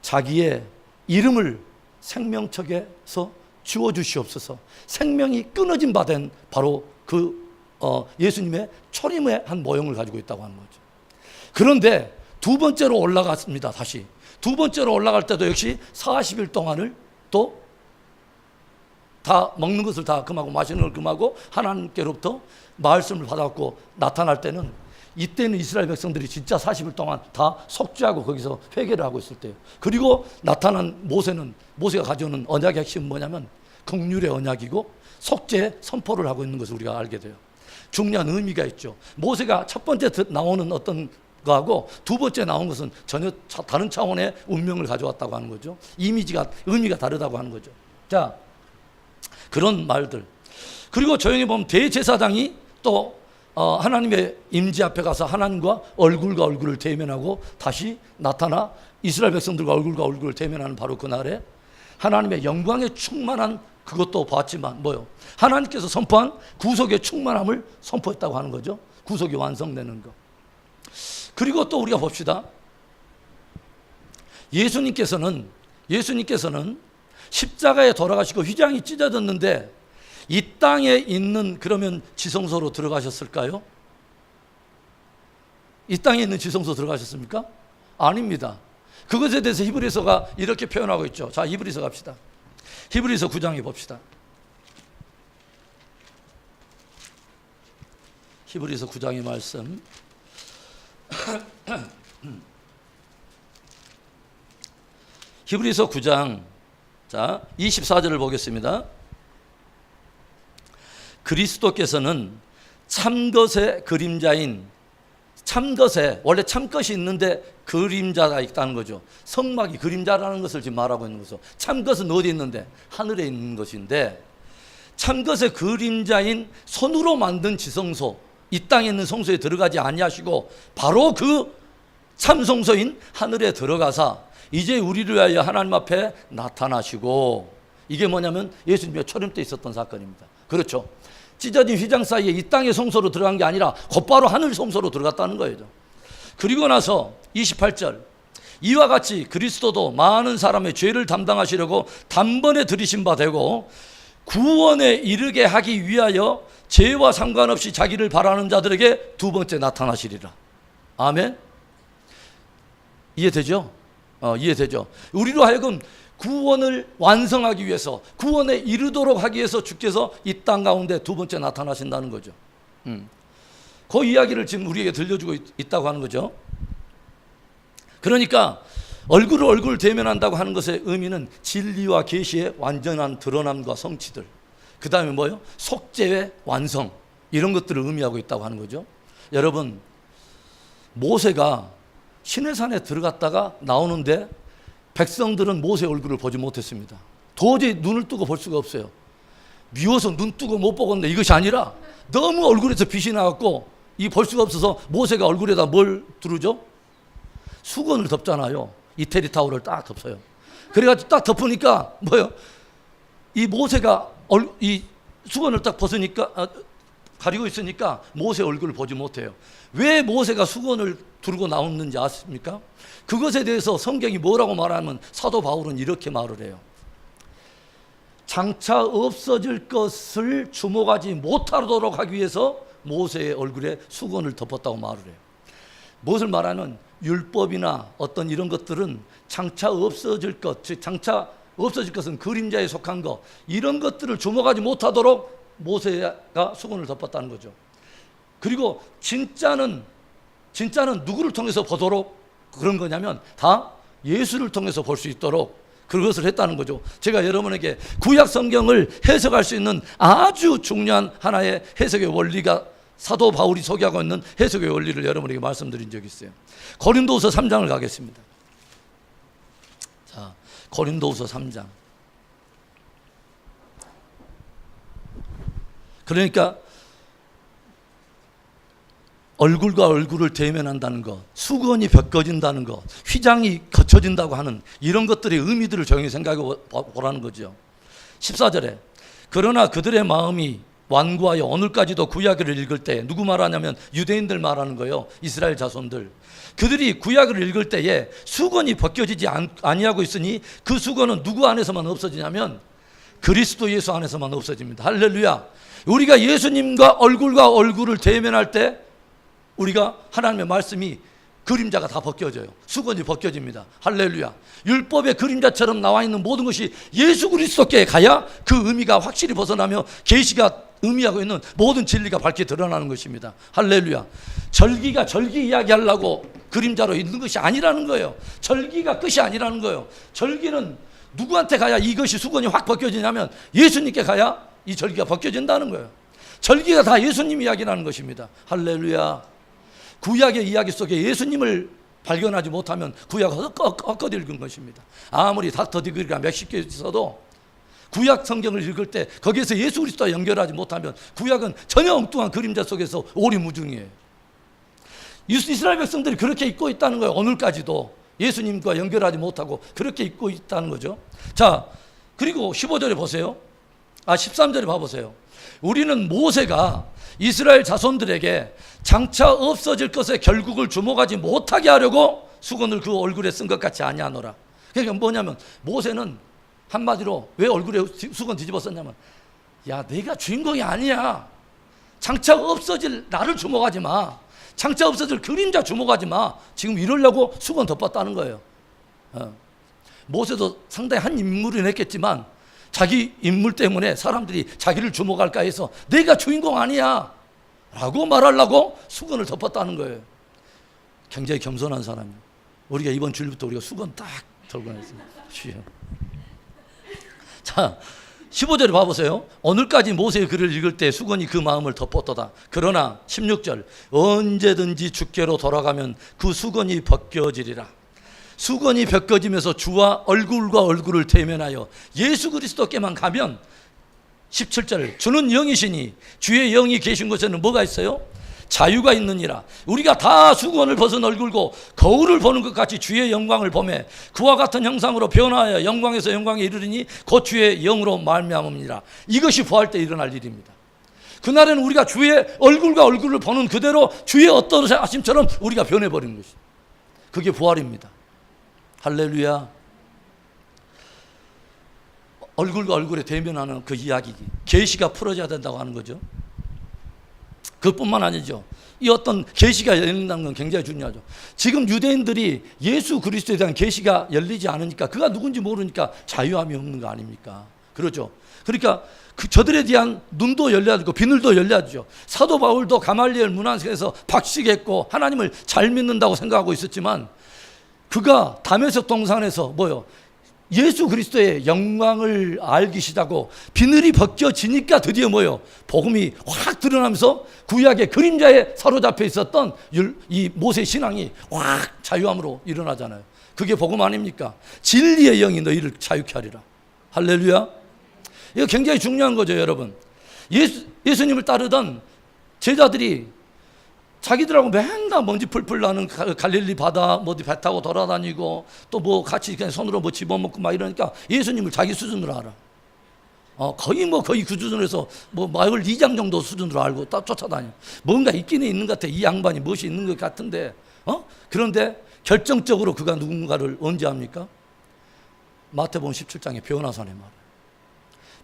S1: 자기의 이름을 생명책에서 지워주시옵소서. 생명이 끊어진 바 된 바로 그 예수님의 초림의 한 모형을 가지고 있다고 하는 거죠. 그런데 두 번째로 올라갔습니다. 다시 두 번째로 올라갈 때도 역시 40일 동안을 또 다 먹는 것을 다 금하고 마시는 걸 금하고 하나님께로부터 말씀을 받았고 나타날 때는 이때는 이스라엘 백성들이 진짜 40일 동안 다 속죄하고 거기서 회개를 하고 있을 때예요. 그리고 나타난 모세가 가져오는 언약의 핵심은 뭐냐면 긍휼의 언약이고 속죄의 선포를 하고 있는 것을 우리가 알게 돼요. 중요한 의미가 있죠. 모세가 첫 번째 나오는 어떤 거하고 두 번째 나온 것은 전혀 다른 차원의 운명을 가져왔다고 하는 거죠. 의미가 다르다고 하는 거죠. 자, 그런 말들. 그리고 조용히 보면 대제사장이 또 하나님의 임재 앞에 가서 하나님과 얼굴과 얼굴을 대면하고 다시 나타나 이스라엘 백성들과 얼굴과 얼굴을 대면하는 바로 그날에 하나님의 영광에 충만한 그것도 봤지만 뭐요? 하나님께서 선포한 구속의 충만함을 선포했다고 하는 거죠. 구속이 완성되는 것. 그리고 또 우리가 봅시다. 예수님께서는 십자가에 돌아가시고 휘장이 찢어졌는데 이 땅에 있는 그러면 지성소로 들어가셨을까요? 이 땅에 있는 지성소 들어가셨습니까? 아닙니다. 그것에 대해서 히브리서가 이렇게 표현하고 있죠. 자, 히브리서 갑시다. 히브리서 9장에 봅시다. 히브리서 9장의 말씀. 히브리서 9장 자 24절을 보겠습니다. 그리스도께서는 참것의 그림자인 참것에 원래 참것이 있는데 그림자가 있다는 거죠. 성막이 그림자라는 것을 지금 말하고 있는 거죠. 참것은 어디 있는데? 하늘에 있는 것인데 참것의 그림자인 손으로 만든 지성소 이 땅에 있는 성소에 들어가지 아니하시고 바로 그 참성소인 하늘에 들어가사 이제 우리를 위하여 하나님 앞에 나타나시고 이게 뭐냐면 예수님의 초림 때 있었던 사건입니다. 그렇죠. 찢어진 휘장 사이에 이 땅의 성소로 들어간 게 아니라 곧바로 하늘 성소로 들어갔다는 거예요. 그리고 나서 28절 이와 같이 그리스도도 많은 사람의 죄를 담당하시려고 단번에 들이신 바 되고 구원에 이르게 하기 위하여 죄와 상관없이 자기를 바라는 자들에게 두 번째 나타나시리라. 아멘. 이해되죠? 이해되죠? 우리로 하여금 구원을 완성하기 위해서 구원에 이르도록 하기 위해서 주께서 이 땅 가운데 두 번째 나타나신다는 거죠. 그 이야기를 지금 우리에게 들려주고 있다고 하는 거죠. 그러니까 얼굴을 대면한다고 하는 것의 의미는 진리와 계시의 완전한 드러남과 성취들, 그 다음에 뭐요? 속죄의 완성, 이런 것들을 의미하고 있다고 하는 거죠. 여러분, 모세가 시내산에 들어갔다가 나오는데 백성들은 모세 얼굴을 보지 못했습니다. 도저히 눈을 뜨고 볼 수가 없어요. 미워서 눈 뜨고 못 보겠는데 이것이 아니라 너무 얼굴에서 빛이 나갖고 이 볼 수가 없어서 모세가 얼굴에다 뭘 두르죠? 수건을 덮잖아요. 이태리 타올을 딱 덮어요. 그래가지고 딱 덮으니까 뭐요? 이 모세가 이 수건을 딱 벗으니까 가리고 있으니까 모세 얼굴을 보지 못해요. 왜 모세가 수건을 두르고 나오는지 아십니까? 그것에 대해서 성경이 뭐라고 말하면 사도 바울은 이렇게 말을 해요. 장차 없어질 것을 주목하지 못하도록 하기 위해서 모세의 얼굴에 수건을 덮었다고 말을 해요. 무엇을 말하는 율법이나 어떤 이런 것들은 장차 없어질 것, 즉 장차 없어질 것은 그림자에 속한 것, 이런 것들을 주목하지 못하도록 모세가 수건을 덮었다는 거죠. 그리고 진짜는 누구를 통해서 보도록 그런 거냐면 다 예수를 통해서 볼 수 있도록 그것을 했다는 거죠. 제가 여러분에게 구약 성경을 해석할 수 있는 아주 중요한 하나의 해석의 원리가 사도 바울이 소개하고 있는 해석의 원리를 여러분에게 말씀드린 적이 있어요. 고린도후서 3장을 가겠습니다. 자, 고린도후서 3장. 그러니까 얼굴과 얼굴을 대면한다는 것, 수건이 벗겨진다는 것, 휘장이 거쳐진다고 하는 이런 것들의 의미들을 조용히 생각해 보라는 거죠. 14절에 그러나 그들의 마음이 완고하여 오늘까지도 구약을 읽을 때 누구 말하냐면 유대인들 말하는 거예요. 이스라엘 자손들. 그들이 구약을 읽을 때에 수건이 벗겨지지 아니하고 있으니 그 수건은 누구 안에서만 없어지냐면 그리스도 예수 안에서만 없어집니다. 할렐루야. 우리가 예수님과 얼굴을 대면할 때 우리가 하나님의 말씀이 그림자가 다 벗겨져요. 수건이 벗겨집니다. 할렐루야. 율법의 그림자처럼 나와 있는 모든 것이 예수 그리스도께 가야 그 의미가 확실히 벗어나며 계시가 의미하고 있는 모든 진리가 밝게 드러나는 것입니다. 할렐루야. 절기가 절기 이야기하려고 그림자로 있는 것이 아니라는 거예요. 절기가 끝이 아니라는 거예요. 절기는 누구한테 가야 이것이 수건이 확 벗겨지냐면 예수님께 가야 이 절기가 벗겨진다는 거예요. 절기가 다 예수님 이야기라는 것입니다. 할렐루야. 구약의 이야기 속에 예수님을 발견하지 못하면 구약을 헛것 읽은 것입니다. 아무리 닥터 디그리가 몇십 개 있어도 구약 성경을 읽을 때 거기에서 예수 그리스도와 연결하지 못하면 구약은 전혀 엉뚱한 그림자 속에서 오리무중이에요. 이스라엘 백성들이 그렇게 잊고 있다는 거예요. 오늘까지도 예수님과 연결하지 못하고 그렇게 잊고 있다는 거죠. 자, 그리고 15절에 보세요. 13절에 봐보세요. 우리는 모세가 이스라엘 자손들에게 장차 없어질 것에 결국을 주목하지 못하게 하려고 수건을 그 얼굴에 쓴 것 같이 아니하노라. 그러니까 뭐냐면 모세는 한마디로 왜 얼굴에 수건 뒤집어 썼냐면 야, 내가 주인공이 아니야. 장차 없어질 나를 주목하지 마. 장차 없어질 그림자 주목하지 마. 지금 이러려고 수건 덮었다는 거예요. 모세도 상당히 한 인물은 했겠지만 자기 인물 때문에 사람들이 자기를 주목할까 해서 내가 주인공 아니야 라고 말하려고 수건을 덮었다는 거예요. 굉장히 겸손한 사람이에요. 우리가 이번 주일부터 우리가 수건 딱 들고 있습니다. 자, 15절에 봐보세요. 오늘까지 모세의 글을 읽을 때 수건이 그 마음을 덮었도다. 그러나 16절 언제든지 주께로 돌아가면 그 수건이 벗겨지리라. 수건이 벗겨지면서 주와 얼굴과 얼굴을 대면하여 예수 그리스도께만 가면 17절 주는 영이시니 주의 영이 계신 곳에는 뭐가 있어요? 자유가 있느니라. 우리가 다 수건을 벗은 얼굴고 거울을 보는 것 같이 주의 영광을 보매 그와 같은 형상으로 변화하여 영광에서 영광에 이르리니 곧 주의 영으로 말미암음이라. 이것이 부활 때 일어날 일입니다. 그날에는 우리가 주의 얼굴과 얼굴을 보는 그대로 주의 어떠하심처럼 우리가 변해버리는 것이 그게 부활입니다. 할렐루야. 얼굴과 얼굴에 대면하는 그 이야기 계시가 풀어져야 된다고 하는 거죠. 그뿐만 아니죠. 이 어떤 계시가 열린다는 건 굉장히 중요하죠. 지금 유대인들이 예수 그리스도에 대한 계시가 열리지 않으니까 그가 누군지 모르니까 자유함이 없는 거 아닙니까? 그렇죠. 그러니까 저들에 대한 눈도 열려야 되고 비늘도 열려야 되죠. 사도 바울도 가말리엘 문안석에서 박식했고 하나님을 잘 믿는다고 생각하고 있었지만 그가 다메섹 동산에서 뭐요? 예수 그리스도의 영광을 알기 시작하고 비늘이 벗겨지니까 드디어 뭐요? 복음이 확 드러나면서 구약의 그림자에 사로잡혀 있었던 이 모세 신앙이 확 자유함으로 일어나잖아요. 그게 복음 아닙니까? 진리의 영이 너희를 자유케 하리라. 할렐루야. 이거 굉장히 중요한 거죠, 여러분. 예수님을 따르던 제자들이 자기들하고 맨날 먼지 풀풀 나는 갈릴리 바다 어디 배 타고 돌아다니고 또 뭐 같이 그냥 손으로 뭐 집어먹고 막 이러니까 예수님을 자기 수준으로 알아. 거의 그 수준에서 뭐 마을 2장 정도 수준으로 알고 딱 쫓아다녀. 뭔가 있기는 있는 것 같아. 이 양반이 무엇이 있는 것 같은데 그런데 결정적으로 그가 누군가를 언제 합니까? 마태복음 17장에 변화산에 말해요.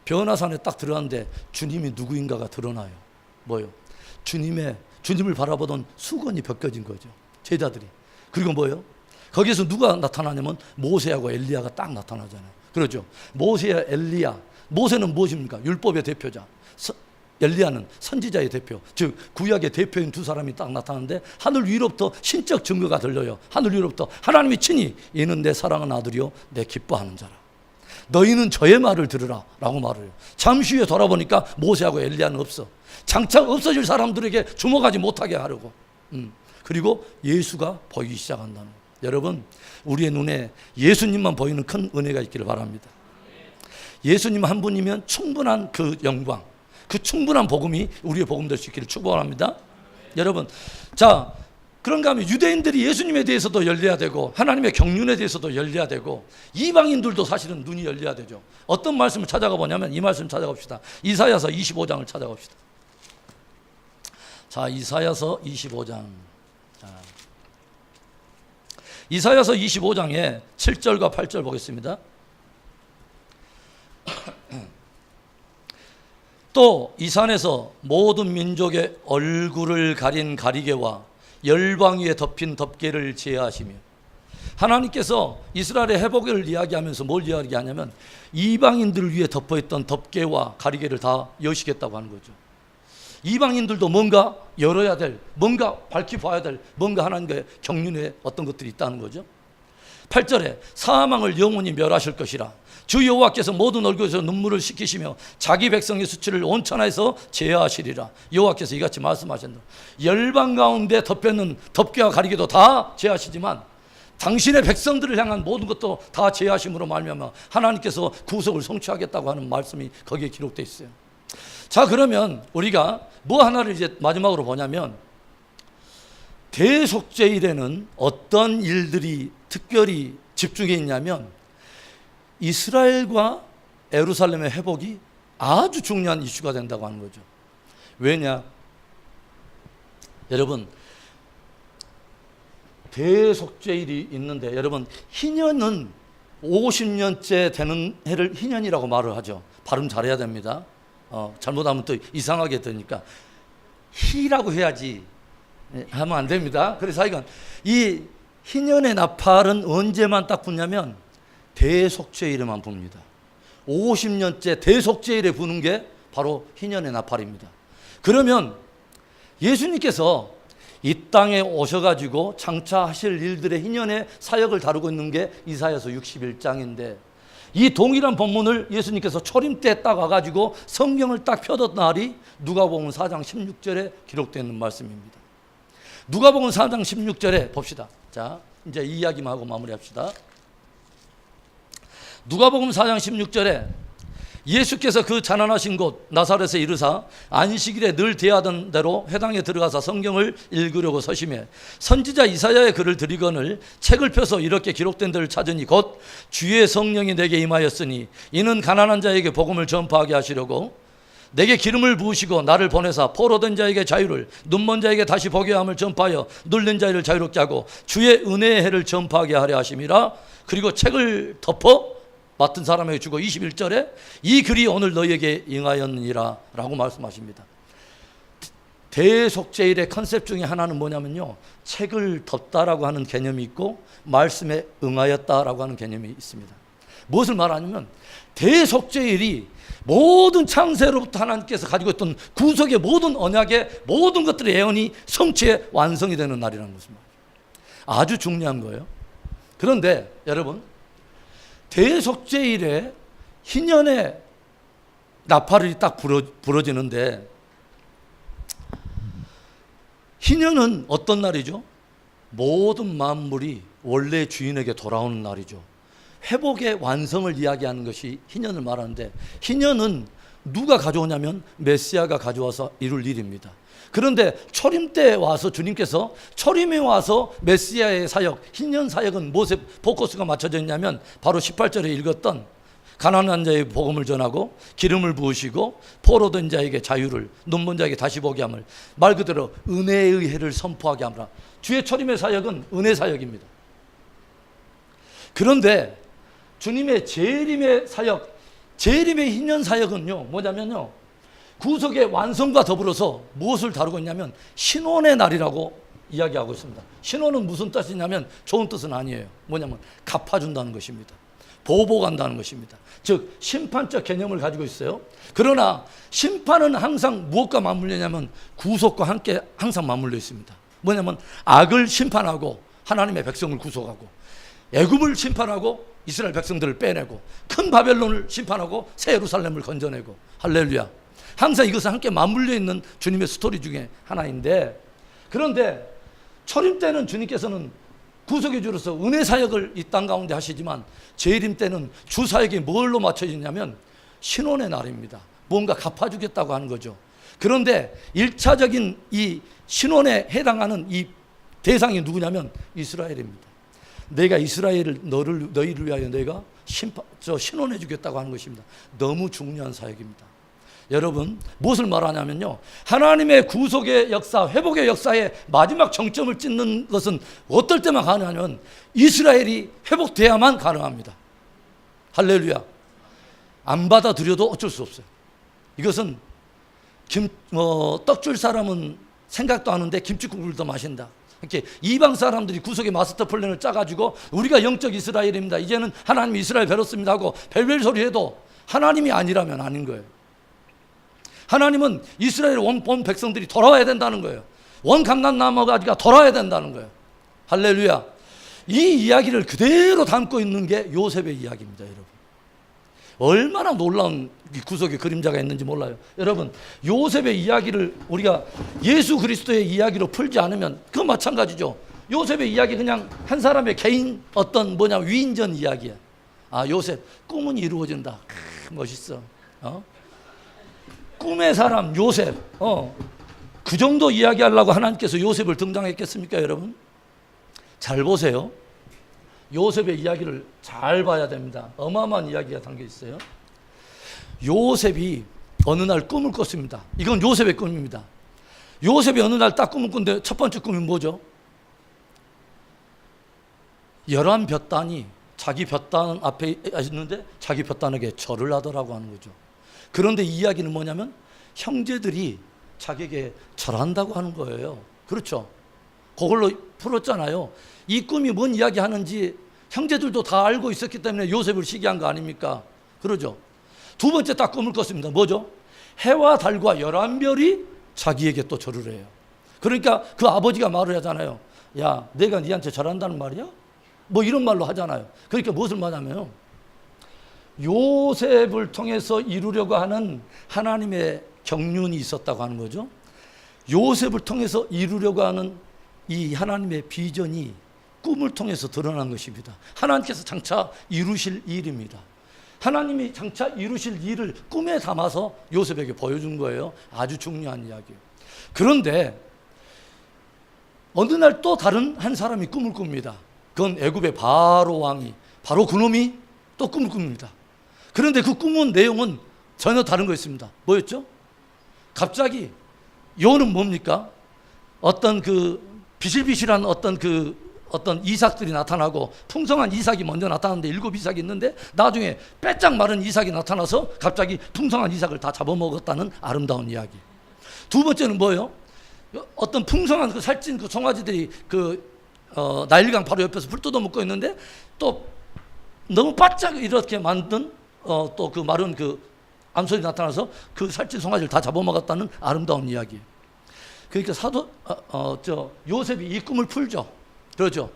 S1: 변화산에 딱 들어갔는데 주님이 누구인가가 드러나요. 뭐요? 주님을 바라보던 수건이 벗겨진 거죠. 제자들이. 그리고 뭐예요? 거기에서 누가 나타나냐면 모세하고 엘리야가 딱 나타나잖아요. 그렇죠. 모세와 엘리야. 모세는 무엇입니까? 율법의 대표자. 엘리야는 선지자의 대표. 즉 구약의 대표인 두 사람이 딱 나타나는데 하늘 위로부터 신적 증거가 들려요. 하늘 위로부터 하나님이 친히 이는 내 사랑하는 아들이요 내 기뻐하는 자라. 너희는 저의 말을 들으라 라고 말을 해요. 잠시 후에 돌아보니까 모세하고 엘리야는 없어. 장차 없어질 사람들에게 주목하지 못하게 하려고. 그리고 예수가 보이기 시작한다는 거예요. 여러분, 우리의 눈에 예수님만 보이는 큰 은혜가 있기를 바랍니다. 예수님 한 분이면 충분한 그 영광, 그 충분한 복음이 우리의 복음 될 수 있기를 축복합니다. 여러분, 자, 그런가 하면 유대인들이 예수님에 대해서도 열려야 되고 하나님의 경륜에 대해서도 열려야 되고 이방인들도 사실은 눈이 열려야 되죠. 어떤 말씀을 찾아가 보냐면 이 말씀 찾아갑시다. 이사야서 25장을 찾아갑시다. 자, 이사야서 25장. 자, 이사야서 25장에 7절과 8절 보겠습니다. 또 이 산에서 모든 민족의 얼굴을 가린 가리개와 열방 위에 덮인 덮개를 제하시며, 하나님께서 이스라엘의 회복을 이야기하면서 뭘 이야기하냐면 이방인들을 위해 덮어있던 덮개와 가리개를 다 여시겠다고 하는 거죠. 이방인들도 뭔가 열어야 될, 뭔가 밝히 봐야 될, 뭔가 하나님의 경륜에 어떤 것들이 있다는 거죠. 8절에 사망을 영원히 멸하실 것이라 주 여호와께서 모든 얼굴에서 눈물을 씻기시며 자기 백성의 수치를 온 천하에서 제하시리라. 여호와께서 이같이 말씀하셨다. 열방 가운데 덮여있는 덮개와 가리개도 다 제하시지만 당신의 백성들을 향한 모든 것도 다 제하심으로 말미암아 하나님께서 구속을 성취하겠다고 하는 말씀이 거기에 기록되어 있어요. 자, 그러면 우리가 뭐 하나를 이제 마지막으로 보냐면 대속죄일에는 어떤 일들이 특별히 집중해 있냐면 이스라엘과 예루살렘의 회복이 아주 중요한 이슈가 된다고 하는 거죠. 왜냐? 여러분, 대속죄일이 있는데 여러분, 희년은 50년째 되는 해를 희년이라고 말을 하죠. 발음 잘해야 됩니다. 잘못하면 또 이상하게 되니까 희라고 해야지 하면 안 됩니다. 그래서 하여간 이 희년의 나팔은 언제만 딱 부냐면 대속죄일에만 붑니다. 50년째 대속죄일에 부는 게 바로 희년의 나팔입니다. 그러면 예수님께서 이 땅에 오셔가지고 장차하실 일들의 희년의 사역을 다루고 있는 게 이사야서 61장인데 이 동일한 본문을 예수님께서 초림 때 딱 와가지고 성경을 딱 펴던 날이 누가복음 4장 16절에 기록되어 있는 말씀입니다. 누가복음 4장 16절에 봅시다. 자, 이제 이 이야기만 하고 마무리합시다. 누가복음 4장 16절에 예수께서 그 가난하신 곳 나사렛에 이르사 안식일에 늘 대하던 대로 회당에 들어가서 성경을 읽으려고 서심해 선지자 이사야의 글을 들이거늘 책을 펴서 이렇게 기록된 데를 찾으니 곧 주의 성령이 내게 임하였으니 이는 가난한 자에게 복음을 전파하게 하시려고 내게 기름을 부으시고 나를 보내사 포로된 자에게 자유를 눈먼 자에게 다시 보게 함을 전파하여 눌린 자를 자유롭게 하고 주의 은혜의 해를 전파하게 하려 하심이라. 그리고 책을 덮어 맡은 사람에게 주고 21절에 이 글이 오늘 너희에게 응하였느니라 라고 말씀하십니다. 대속죄일의 컨셉 중에 하나는 뭐냐면요, 책을 덮다라고 하는 개념이 있고 말씀에 응하였다라고 하는 개념이 있습니다. 무엇을 말하냐면 대속죄일이 모든 창세로부터 하나님께서 가지고 있던 구속의 모든 언약의 모든 것들의 예언이 성취에 완성이 되는 날이라는 것입니다. 아주 중요한 거예요. 그런데 여러분, 대속죄일에 희년의 나팔이 딱 불어지는데 희년은 어떤 날이죠? 모든 만물이 원래 주인에게 돌아오는 날이죠. 회복의 완성을 이야기하는 것이 희년을 말하는데 희년은 누가 가져오냐면 메시아가 가져와서 이룰 일입니다. 그런데 초림 때 와서 주님께서 초림에 와서 메시아의 사역, 희년 사역은 무엇에 포커스가 맞춰져 있냐면 바로 18절에 읽었던 가난한 자의 복음을 전하고 기름을 부으시고 포로된 자에게 자유를 눈먼 자에게 다시 보게 함을 말 그대로 은혜의 해를 선포하게 함이라. 주의 초림의 사역은 은혜 사역입니다. 그런데 주님의 재림의 사역, 재림의 희년 사역은요 뭐냐면요 구속의 완성과 더불어서 무엇을 다루고 있냐면 신원의 날이라고 이야기하고 있습니다. 신원은 무슨 뜻이냐면 좋은 뜻은 아니에요. 뭐냐면 갚아준다는 것입니다. 보복한다는 것입니다. 즉 심판적 개념을 가지고 있어요. 그러나 심판은 항상 무엇과 맞물리냐면 구속과 함께 항상 맞물려 있습니다. 뭐냐면 악을 심판하고 하나님의 백성을 구속하고 애굽을 심판하고 이스라엘 백성들을 빼내고 큰 바벨론을 심판하고 새 예루살렘을 건져내고 할렐루야. 항상 이것은 함께 맞물려 있는 주님의 스토리 중에 하나인데, 그런데 초림 때는 주님께서는 구속의 주로서 은혜 사역을 이 땅 가운데 하시지만 재림 때는 주 사역이 뭘로 맞춰지냐면 신원의 날입니다. 뭔가 갚아주겠다고 하는 거죠. 그런데 1차적인 이 신원에 해당하는 이 대상이 누구냐면 이스라엘입니다. 내가 이스라엘을 너희를 위하여 내가 신원해 주겠다고 하는 것입니다. 너무 중요한 사역입니다. 여러분, 무엇을 말하냐면요, 하나님의 구속의 역사, 회복의 역사에 마지막 정점을 찍는 것은 어떨 때만 가능하냐면 이스라엘이 회복돼야만 가능합니다. 할렐루야. 안 받아들여도 어쩔 수 없어요. 이것은 떡 줄 사람은 생각도 하는데 김치국을 더 마신다. 이렇게 이방 사람들이 구속의 마스터 플랜을 짜가지고 우리가 영적 이스라엘입니다, 이제는 하나님이 이스라엘 베렸습니다 하고 벨벨 소리 해도 하나님이 아니라면 아닌 거예요. 하나님은 이스라엘 온 백성들이 돌아와야 된다는 거예요. 원 감람나무가지가 돌아와야 된다는 거예요. 할렐루야. 이 이야기를 그대로 담고 있는 게 요셉의 이야기입니다. 여러분, 얼마나 놀라운 구속의 그림자가 있는지 몰라요. 여러분, 요셉의 이야기를 우리가 예수 그리스도의 이야기로 풀지 않으면 그거 마찬가지죠. 요셉의 이야기 그냥 한 사람의 개인 어떤 위인전 이야기야. 아, 요셉 꿈은 이루어진다. 멋있어. 꿈의 사람 요셉. 그 정도 이야기하려고 하나님께서 요셉을 등장했겠습니까? 여러분, 잘 보세요. 요셉의 이야기를 잘 봐야 됩니다. 어마어마한 이야기가 담겨 있어요. 요셉이 어느 날 꿈을 꿨습니다. 이건 요셉의 꿈입니다. 요셉이 어느 날 딱 꿈을 꾼데 첫 번째 꿈이 뭐죠? 11볕단이 자기 볕단 앞에 있는데 자기 볕단에게 절을 하더라고 하는 거죠. 그런데 이 이야기는 뭐냐면 형제들이 자기에게 절한다고 하는 거예요. 그렇죠? 그걸로 풀었잖아요. 이 꿈이 뭔 이야기 하는지 형제들도 다 알고 있었기 때문에 요셉을 시기한 거 아닙니까? 그러죠? 두 번째 딱 꿈을 꿨습니다. 뭐죠? 해와 달과 11별이 자기에게 또 절을 해요. 그러니까 그 아버지가 말을 하잖아요. 야, 내가 니한테 절한다는 말이야? 뭐 이런 말로 하잖아요. 그러니까 무엇을 말하냐면 요셉을 통해서 이루려고 하는 하나님의 경륜이 있었다고 하는 거죠. 요셉을 통해서 이루려고 하는 이 하나님의 비전이 꿈을 통해서 드러난 것입니다. 하나님께서 장차 이루실 일입니다. 하나님이 장차 이루실 일을 꿈에 담아서 요셉에게 보여준 거예요. 아주 중요한 이야기예요. 그런데 어느 날 또 다른 한 사람이 꿈을 꿉니다. 그건 애굽의 바로 왕이, 바로 그놈이 또 꿈을 꿉니다. 그런데 그 꿈은 내용은 전혀 다른 거였습니다. 뭐였죠? 갑자기 요는 뭡니까? 어떤 그 비실비실한 어떤 이삭들이 나타나고 풍성한 이삭이 먼저 나타나는데 7 이삭이 있는데 나중에 빼짝 마른 이삭이 나타나서 갑자기 풍성한 이삭을 다 잡아먹었다는 아름다운 이야기. 두 번째는 뭐예요? 어떤 풍성한 그 살찐 그 송아지들이 나일강 바로 옆에서 불 뜯어먹고 있는데 또 너무 바짝 이렇게 만든 또 그 마른 그 암소리 나타나서 그 살찐 송아지를 다 잡아먹었다는 아름다운 이야기. 그러니까 요셉이 이 꿈을 풀죠. 그렇죠?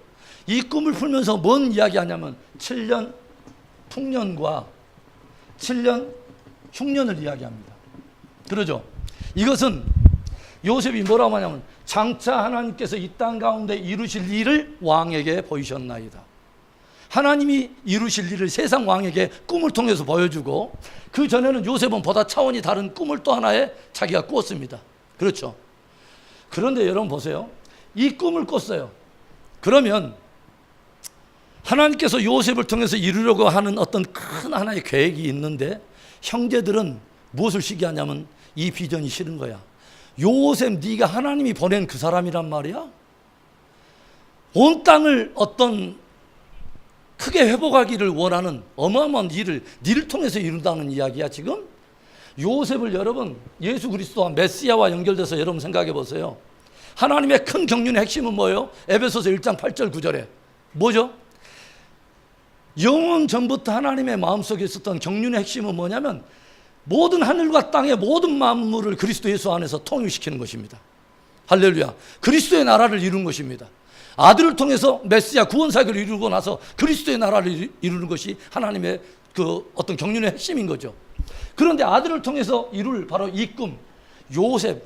S1: 이 꿈을 풀면서 뭔 이야기 하냐면 7년 풍년과 7년 흉년을 이야기합니다. 그러죠? 이것은 요셉이 뭐라고 하냐면 장차 하나님께서 이 땅 가운데 이루실 일을 왕에게 보이셨나이다. 하나님이 이루실 일을 세상 왕에게 꿈을 통해서 보여주고, 그 전에는 요셉은 보다 차원이 다른 꿈을 또 하나의 자기가 꾸었습니다. 그렇죠? 그런데 여러분 보세요. 이 꿈을 꿨어요. 그러면 하나님께서 요셉을 통해서 이루려고 하는 어떤 큰 하나의 계획이 있는데 형제들은 무엇을 시기하냐면 이 비전이 싫은 거야. 요셉, 네가 하나님이 보낸 그 사람이란 말이야? 온 땅을 어떤 크게 회복하기를 원하는 어마어마한 일을 니를 통해서 이룬다는 이야기야 지금? 요셉을 여러분 예수 그리스도와 메시아와 연결돼서 여러분 생각해 보세요. 하나님의 큰 경륜의 핵심은 뭐예요? 에베소서 1장 8절 9절에 뭐죠? 영원 전부터 하나님의 마음속에 있었던 경륜의 핵심은 뭐냐면 모든 하늘과 땅의 모든 만물을 그리스도 예수 안에서 통일시키는 것입니다. 할렐루야. 그리스도의 나라를 이루는 것입니다. 아들을 통해서 메시아 구원사역을 이루고 나서 그리스도의 나라를 이루는 것이 하나님의 그 어떤 경륜의 핵심인 거죠. 그런데 아들을 통해서 이룰 바로 이 꿈, 요셉,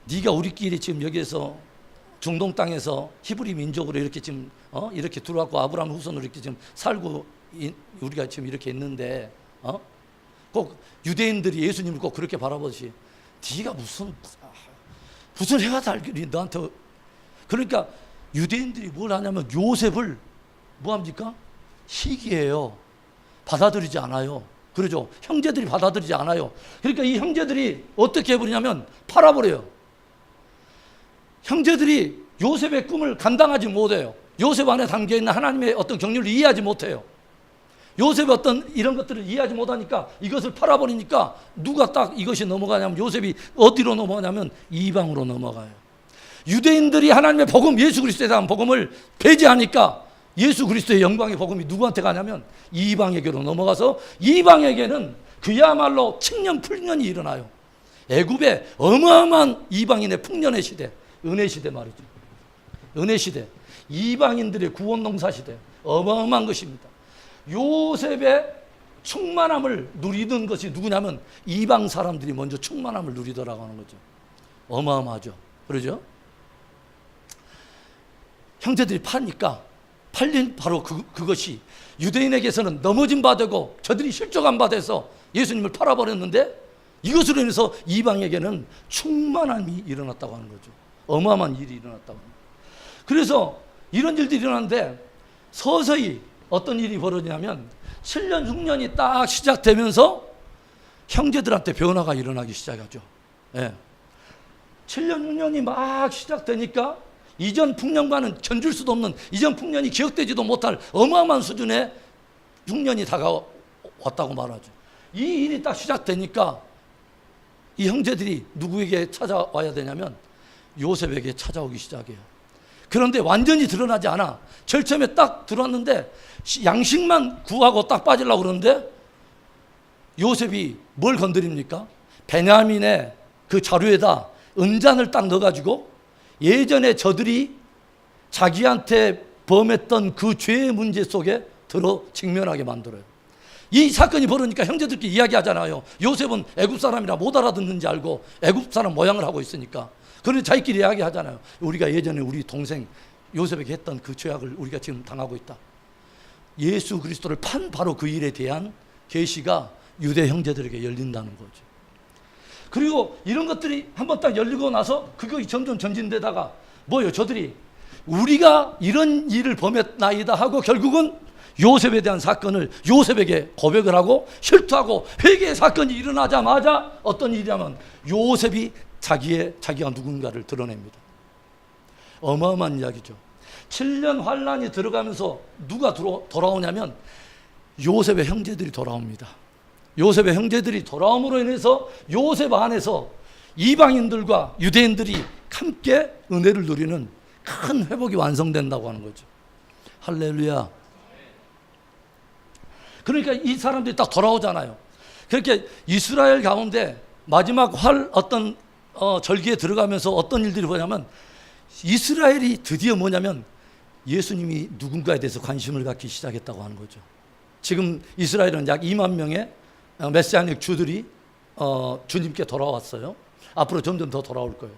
S1: 네가 우리끼리 지금 여기에서 중동 땅에서 히브리 민족으로 이렇게 지금 이렇게 들어왔고 아브라함 후손으로 이렇게 지금 살고 우리가 지금 이렇게 있는데 꼭 유대인들이 예수님을 꼭 그렇게 바라보듯이 네가 무슨 해와 달들이 너한테, 그러니까 유대인들이 뭘 하냐면 요셉을 뭐합니까? 시기해요. 받아들이지 않아요. 그러죠. 형제들이 받아들이지 않아요. 그러니까 이 형제들이 어떻게 해버리냐면 팔아버려요. 형제들이 요셉의 꿈을 감당하지 못해요. 요셉 안에 담겨있는 하나님의 어떤 경륜을 이해하지 못해요. 요셉의 어떤 이런 것들을 이해하지 못하니까 이것을 팔아버리니까 누가 딱 이것이 넘어가냐면 요셉이 어디로 넘어가냐면 이방으로 넘어가요. 유대인들이 하나님의 복음, 예수 그리스도에 대한 복음을 배제하니까 예수 그리스도의 영광의 복음이 누구한테 가냐면 이방에게로 넘어가서 이방에게는 그야말로 칙년 풀년이 일어나요. 애굽에 어마어마한 이방인의 풍년의 시대, 은혜 시대 말이죠. 은혜 시대, 이방인들의 구원 농사 시대, 어마어마한 것입니다. 요셉의 충만함을 누리던 것이 누구냐면 이방 사람들이 먼저 충만함을 누리더라고 하는 거죠. 어마어마하죠. 그러죠? 형제들이 파니까 팔린 바로 그것이 유대인에게서는 넘어진 바 되고 저들이 실족한 바 돼서 예수님을 팔아버렸는데 이것으로 인해서 이방에게는 충만함이 일어났다고 하는 거죠. 어마어마한 일이 일어났다고 합니다. 그래서 이런 일들이 일어났는데 서서히 어떤 일이 벌어지냐면 7년, 6년이 딱 시작되면서 형제들한테 변화가 일어나기 시작하죠. 예. 7년, 6년이 막 시작되니까 이전 풍년과는 견줄 수도 없는, 이전 풍년이 기억되지도 못할 어마어마한 수준의 6년이 다가왔다고 말하죠. 이 일이 딱 시작되니까 이 형제들이 누구에게 찾아와야 되냐면 요셉에게 찾아오기 시작해요. 그런데 완전히 드러나지 않아. 제일 처음에 딱 들어왔는데 양식만 구하고 딱 빠지려고 그러는데 요셉이 뭘 건드립니까? 베냐민의 그 자루에다 은잔을 딱 넣어가지고 예전에 저들이 자기한테 범했던 그 죄의 문제 속에 들어 직면하게 만들어요. 이 사건이 벌어지니까 형제들끼리 이야기하잖아요. 요셉은 애굽 사람이라 못 알아듣는지 알고 애굽 사람 모양을 하고 있으니까. 그런데 자기끼리 이야기하잖아요. 우리가 예전에 우리 동생 요셉에게 했던 그 죄악을 우리가 지금 당하고 있다. 예수 그리스도를 판 바로 그 일에 대한 계시가 유대 형제들에게 열린다는 거죠. 그리고 이런 것들이 한번 딱 열리고 나서 그것이 점점 전진되다가 뭐예요? 저들이 우리가 이런 일을 범했나이다 하고 결국은 요셉에 대한 사건을 요셉에게 고백을 하고 실토하고 회개의 사건이 일어나자마자 어떤 일이냐면 요셉이 자기가 누군가를 드러냅니다. 어마어마한 이야기죠. 7년 환란이 들어가면서 누가 돌아오냐면 요셉의 형제들이 돌아옵니다. 요셉의 형제들이 돌아옴으로 인해서 요셉 안에서 이방인들과 유대인들이 함께 은혜를 누리는 큰 회복이 완성된다고 하는 거죠. 할렐루야. 그러니까 이 사람들이 딱 돌아오잖아요. 그렇게 이스라엘 가운데 마지막 절기에 들어가면서 어떤 일들이 뭐냐면 이스라엘이 드디어 뭐냐면 예수님이 누군가에 대해서 관심을 갖기 시작했다고 하는 거죠. 지금 이스라엘은 약 2만 명의 메시아닉 주들이 주님께 돌아왔어요. 앞으로 점점 더 돌아올 거예요.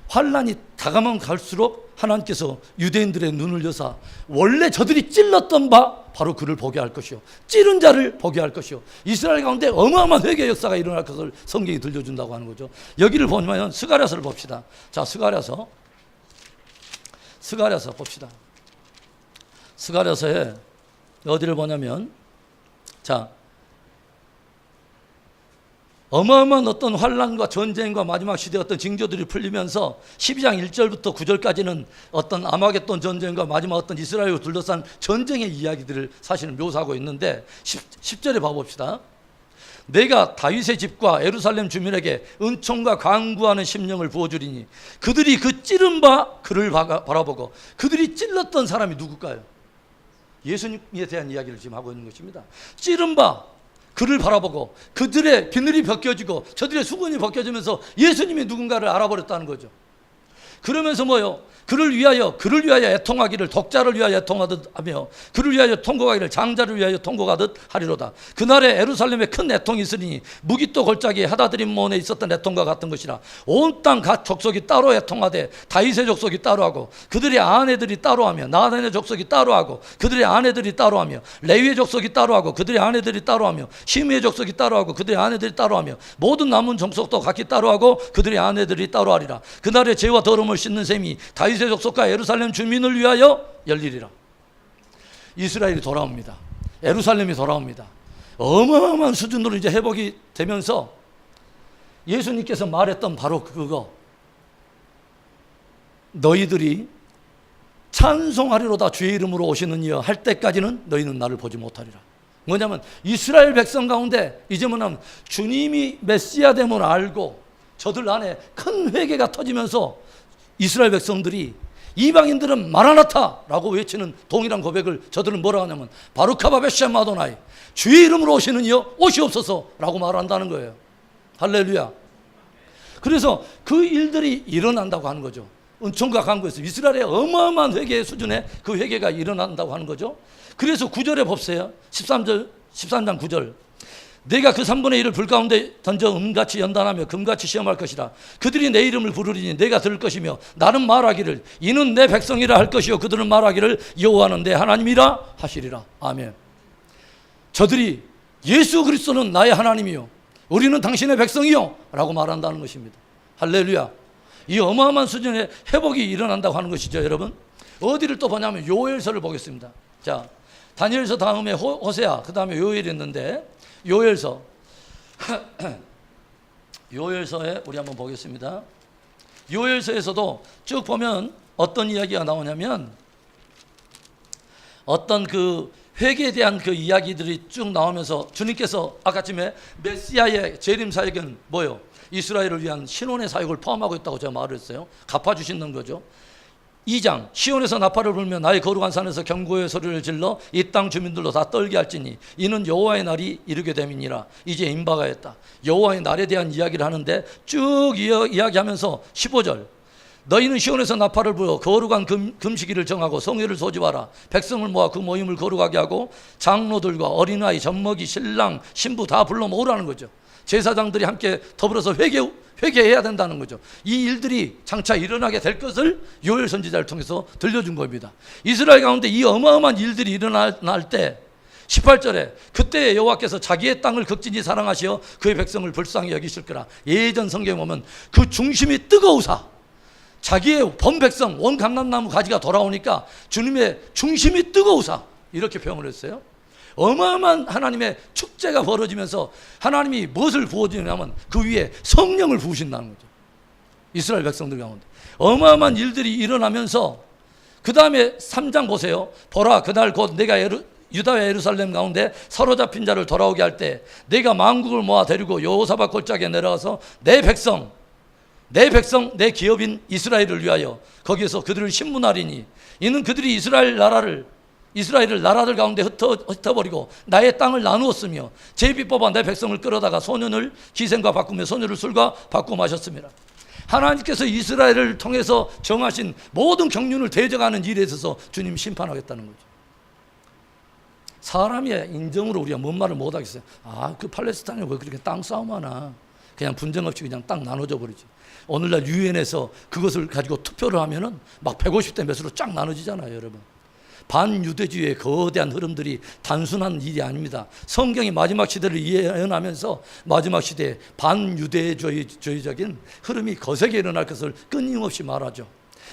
S1: 환란이 다가만 갈수록 하나님께서 유대인들의 눈을 여사 원래 저들이 찔렀던 바 바로 그를 보게 할 것이요, 찌른 자를 보게 할 것이요, 이스라엘 가운데 어마어마한 회개 역사가 일어날 것을 성경이 들려준다고 하는 거죠. 여기를 보면 스가랴서를 봅시다. 자, 스가랴서 봅시다. 스가랴서에 어디를 보냐면 자, 어마어마한 어떤 환란과 전쟁과 마지막 시대의 어떤 징조들이 풀리면서 12장 1절부터 9절까지는 어떤 아마겟돈 전쟁과 마지막 어떤 이스라엘을 둘러싼 전쟁의 이야기들을 사실은 묘사하고 있는데 10절에 봐봅시다. 내가 다윗의 집과 예루살렘 주민에게 은총과 강구하는 심령을 부어주리니 그들이 그 찌른 바 그를 바라보고, 그들이 찔렀던 사람이 누굴까요? 예수님에 대한 이야기를 지금 하고 있는 것입니다. 찌른 바 그를 바라보고 그들의 비늘이 벗겨지고 저들의 수건이 벗겨지면서 예수님이 누군가를 알아버렸다는 거죠. 그러면서 뭐요? 그를 위하여 애통하기를 독자를 위하여 애통하듯 하며 그를 위하여 통곡하기를 장자를 위하여 통곡하듯 하리로다. 그날에 예루살렘에 큰 애통이 있으니 무기또 골짜기 하다드림 모원에 있었던 애통과 같은 것이라. 온 땅 각 족속이 따로 애통하되 다윗의 족속이 따로 하고 그들의 아내들이 따로 하며 나단의 족속이 따로 하고 그들의 아내들이 따로 하며 레위의 족속이 따로 하고 그들의 아내들이 따로 하며 시므의 족속이 따로 하고 그들의 아내들이 따로 하며 모든 남은 족속도 각기 따로 하고 그들의 아내들이 따로 하리라. 그날의 죄와 더러움을 백성을 씻는 셈이 다윗의 족속과 예루살렘 주민을 위하여 열리리라. 이스라엘이 돌아옵니다. 예루살렘이 돌아옵니다. 어마어마한 수준으로 이제 회복이 되면서 예수님께서 말했던 바로 그거, 너희들이 찬송하리로다 주의 이름으로 오시는 이여 할 때까지는 너희는 나를 보지 못하리라. 뭐냐면 이스라엘 백성 가운데 이제 뭐냐면 주님이 메시아 됨을 알고 저들 안에 큰 회개가 터지면서 이스라엘 백성들이 이방인들은 마라나타라고 외치는 동일한 고백을 저들은 뭐라 하냐면 바루카바 베시아 마도나이 주의 이름으로 오시는 이여 오시옵소서라고 말한다는 거예요. 할렐루야. 그래서 그 일들이 일어난다고 하는 거죠. 은총과 강구에서 이스라엘의 어마어마한 회개 수준의 그 회개가 일어난다고 하는 거죠. 그래서 9절에 봅세요. 13장 9절. 내가 그 3분의 1을 불 가운데 던져 은같이 연단하며 금같이 시험할 것이라. 그들이 내 이름을 부르리니 내가 들을 것이며 나는 말하기를 이는 내 백성이라 할 것이요 그들은 말하기를 여호와는 내 하나님이라 하시리라. 아멘. 저들이 예수 그리스도는 나의 하나님이요 우리는 당신의 백성이요 라고 말한다는 것입니다. 할렐루야. 이 어마어마한 수준의 회복이 일어난다고 하는 것이죠. 여러분 어디를 또 보냐면 요엘서를 보겠습니다. 자, 다니엘서 다음에 호세아, 그 다음에 요엘이 있는데 요엘서 요엘서에 우리 한번 보겠습니다. 요엘서에서도 쭉 보면 어떤 이야기가 나오냐면 어떤 그 회개에 대한 그 이야기들이 쭉 나오면서 주님께서 아까쯤에 메시아의 재림 사역은 뭐요? 이스라엘을 위한 신원의 사역을 포함하고 있다고 제가 말을 했어요. 갚아주시는 거죠. 2장 시온에서 나팔을 불며 나의 거룩한 산에서 경고의 소리를 질러 이 땅 주민들로 다 떨게 할지니 이는 여호와의 날이 이르게 됨이니라. 이제 임바가 했다. 여호와의 날에 대한 이야기를 하는데 쭉 이야기하면서 15절 너희는 시온에서 나팔을 불어 거룩한 금식일을 정하고 성회를 소집하라. 백성을 모아 그 모임을 거룩하게 하고 장로들과 어린아이 젖먹이 신랑 신부 다 불러 모으라는 거죠. 제사장들이 함께 더불어서 회개해야 된다는 거죠. 이 일들이 장차 일어나게 될 것을 요엘 선지자를 통해서 들려준 겁니다. 이스라엘 가운데 이 어마어마한 일들이 일어날 때 18절에 그때 여호와께서 자기의 땅을 극진히 사랑하시어 그의 백성을 불쌍히 여기실 거라. 예전 성경에 보면 그 중심이 뜨거우사 자기의 본 백성 온 감람나무 가지가 돌아오니까 주님의 중심이 뜨거우사 이렇게 표현을 했어요. 어마어마한 하나님의 축제가 벌어지면서 하나님이 무엇을 부어주냐면 그 위에 성령을 부으신다는 거죠. 이스라엘 백성들 가운데 어마어마한 일들이 일어나면서 그 다음에 3장 보세요. 보라 그날 곧 내가 유다와 예루살렘 가운데 사로잡힌 자를 돌아오게 할 때 내가 만국을 모아 데리고 여호사밧 골짜기에 내려가서 내 백성 내 기업인 이스라엘을 위하여 거기에서 그들을 신문하리니 이는 그들이 이스라엘을 나라들 가운데 흩어버리고 나의 땅을 나누었으며 제비 뽑아 내 백성을 끌어다가 소년을 기생과 바꾸며 소녀를 술과 바꾸어 마셨습니다. 하나님께서 이스라엘을 통해서 정하신 모든 경륜을 대적하는 일에 있어서 주님 심판하겠다는 거죠. 사람의 인정으로 우리가 뭔 말을 못하겠어요. 그 팔레스타인이 왜 그렇게 땅 싸움하나. 그냥 분쟁 없이 그냥 땅 나눠져 버리지. 오늘날 유엔에서 그것을 가지고 투표를 하면은 막 150대 몇으로 쫙 나눠지잖아요, 여러분. 반유대주의의 거대한 흐름들이 단순한 일이 아닙니다. 성경이 마지막 시대를 예언하면서 마지막 시대에 반유대주의적인 흐름이 거세게 일어날 것을 끊임없이 말하죠.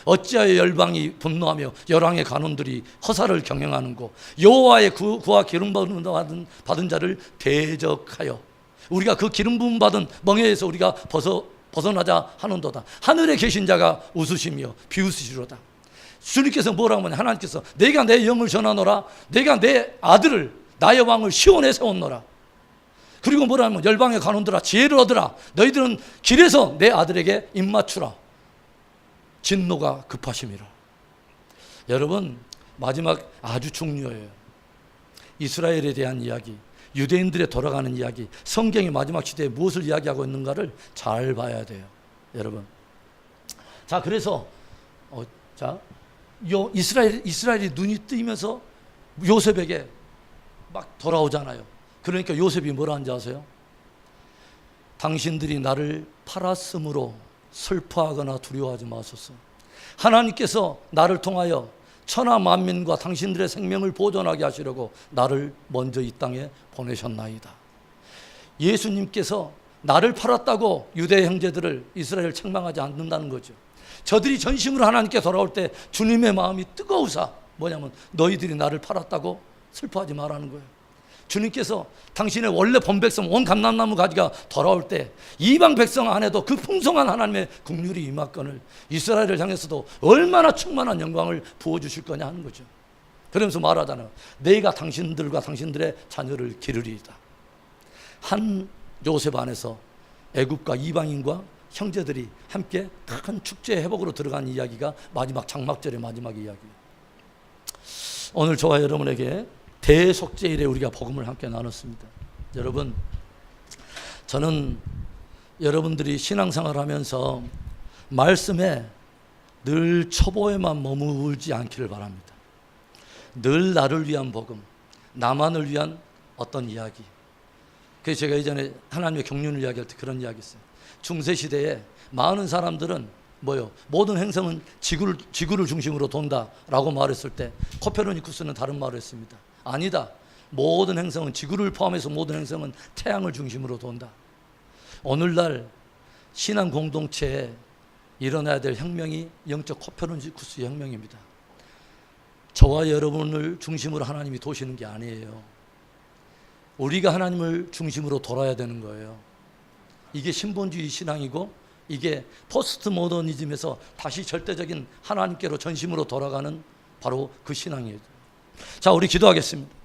S1: 어찌하여 열방이 분노하며 열왕의 간원들이 허사를 경영하는고 여호와의 구와 기름 부음 받은 자를 대적하여 우리가 그 기름 부음 받은 멍에에서 우리가 벗어나자 하는도다. 하늘에 계신 자가 웃으시며 비웃으시로다. 주님께서 뭐라고 하냐? 하나님께서 내가 내 영을 전하노라. 내가 내 아들을 나의 왕을 시온에 세웠노라. 그리고 뭐라 하면 열방의 간원들아 지혜를 얻으라. 너희들은 길에서 내 아들에게 입맞추라. 진노가 급하심이라. 여러분 마지막 아주 중요해요. 이스라엘에 대한 이야기, 유대인들의 돌아가는 이야기, 성경이 마지막 시대에 무엇을 이야기하고 있는가를 잘 봐야 돼요, 여러분. 자, 그래서 이스라엘이 눈이 뜨이면서 요셉에게 막 돌아오잖아요. 그러니까 요셉이 뭐라 하는지 아세요? 당신들이 나를 팔았으므로 슬퍼하거나 두려워하지 마소서. 하나님께서 나를 통하여 천하 만민과 당신들의 생명을 보존하게 하시려고 나를 먼저 이 땅에 보내셨나이다. 예수님께서 나를 팔았다고 유대 형제들을 이스라엘 책망하지 않는다는 거죠. 저들이 전심으로 하나님께 돌아올 때 주님의 마음이 뜨거우사 뭐냐면 너희들이 나를 팔았다고 슬퍼하지 말라는 거예요. 주님께서 당신의 원래 본백성 온 감람나무 가지가 돌아올 때 이방 백성 안에도 그 풍성한 하나님의 긍휼이 임하거늘 이스라엘을 향해서도 얼마나 충만한 영광을 부어주실 거냐 하는 거죠. 그러면서 말하잖아요. 내가 당신들과 당신들의 자녀를 기르리이다. 한 요셉 안에서 애굽과 이방인과 형제들이 함께 큰 축제 회복으로 들어간 이야기가 마지막 장막절의 마지막 이야기예요. 오늘 저와 여러분에게 대속죄일에 우리가 복음을 함께 나눴습니다. 여러분, 저는 여러분들이 신앙생활 하면서 말씀에 늘 초보에만 머물지 않기를 바랍니다. 늘 나를 위한 복음, 나만을 위한 어떤 이야기. 그래서 제가 예전에 하나님의 경륜을 이야기할 때 그런 이야기 했어요. 중세시대에 많은 사람들은 뭐요? 모든 행성은 지구를 중심으로 돈다라고 말했을 때 코페르니쿠스는 다른 말을 했습니다. 아니다. 모든 행성은 지구를 포함해서 모든 행성은 태양을 중심으로 돈다. 오늘날 신앙 공동체에 일어나야 될 혁명이 영적 코페르니쿠스 혁명입니다. 저와 여러분을 중심으로 하나님이 도시는 게 아니에요. 우리가 하나님을 중심으로 돌아야 되는 거예요. 이게 신본주의 신앙이고 이게 포스트 모더니즘에서 다시 절대적인 하나님께로 전심으로 돌아가는 바로 그 신앙이에요. 자, 우리 기도하겠습니다.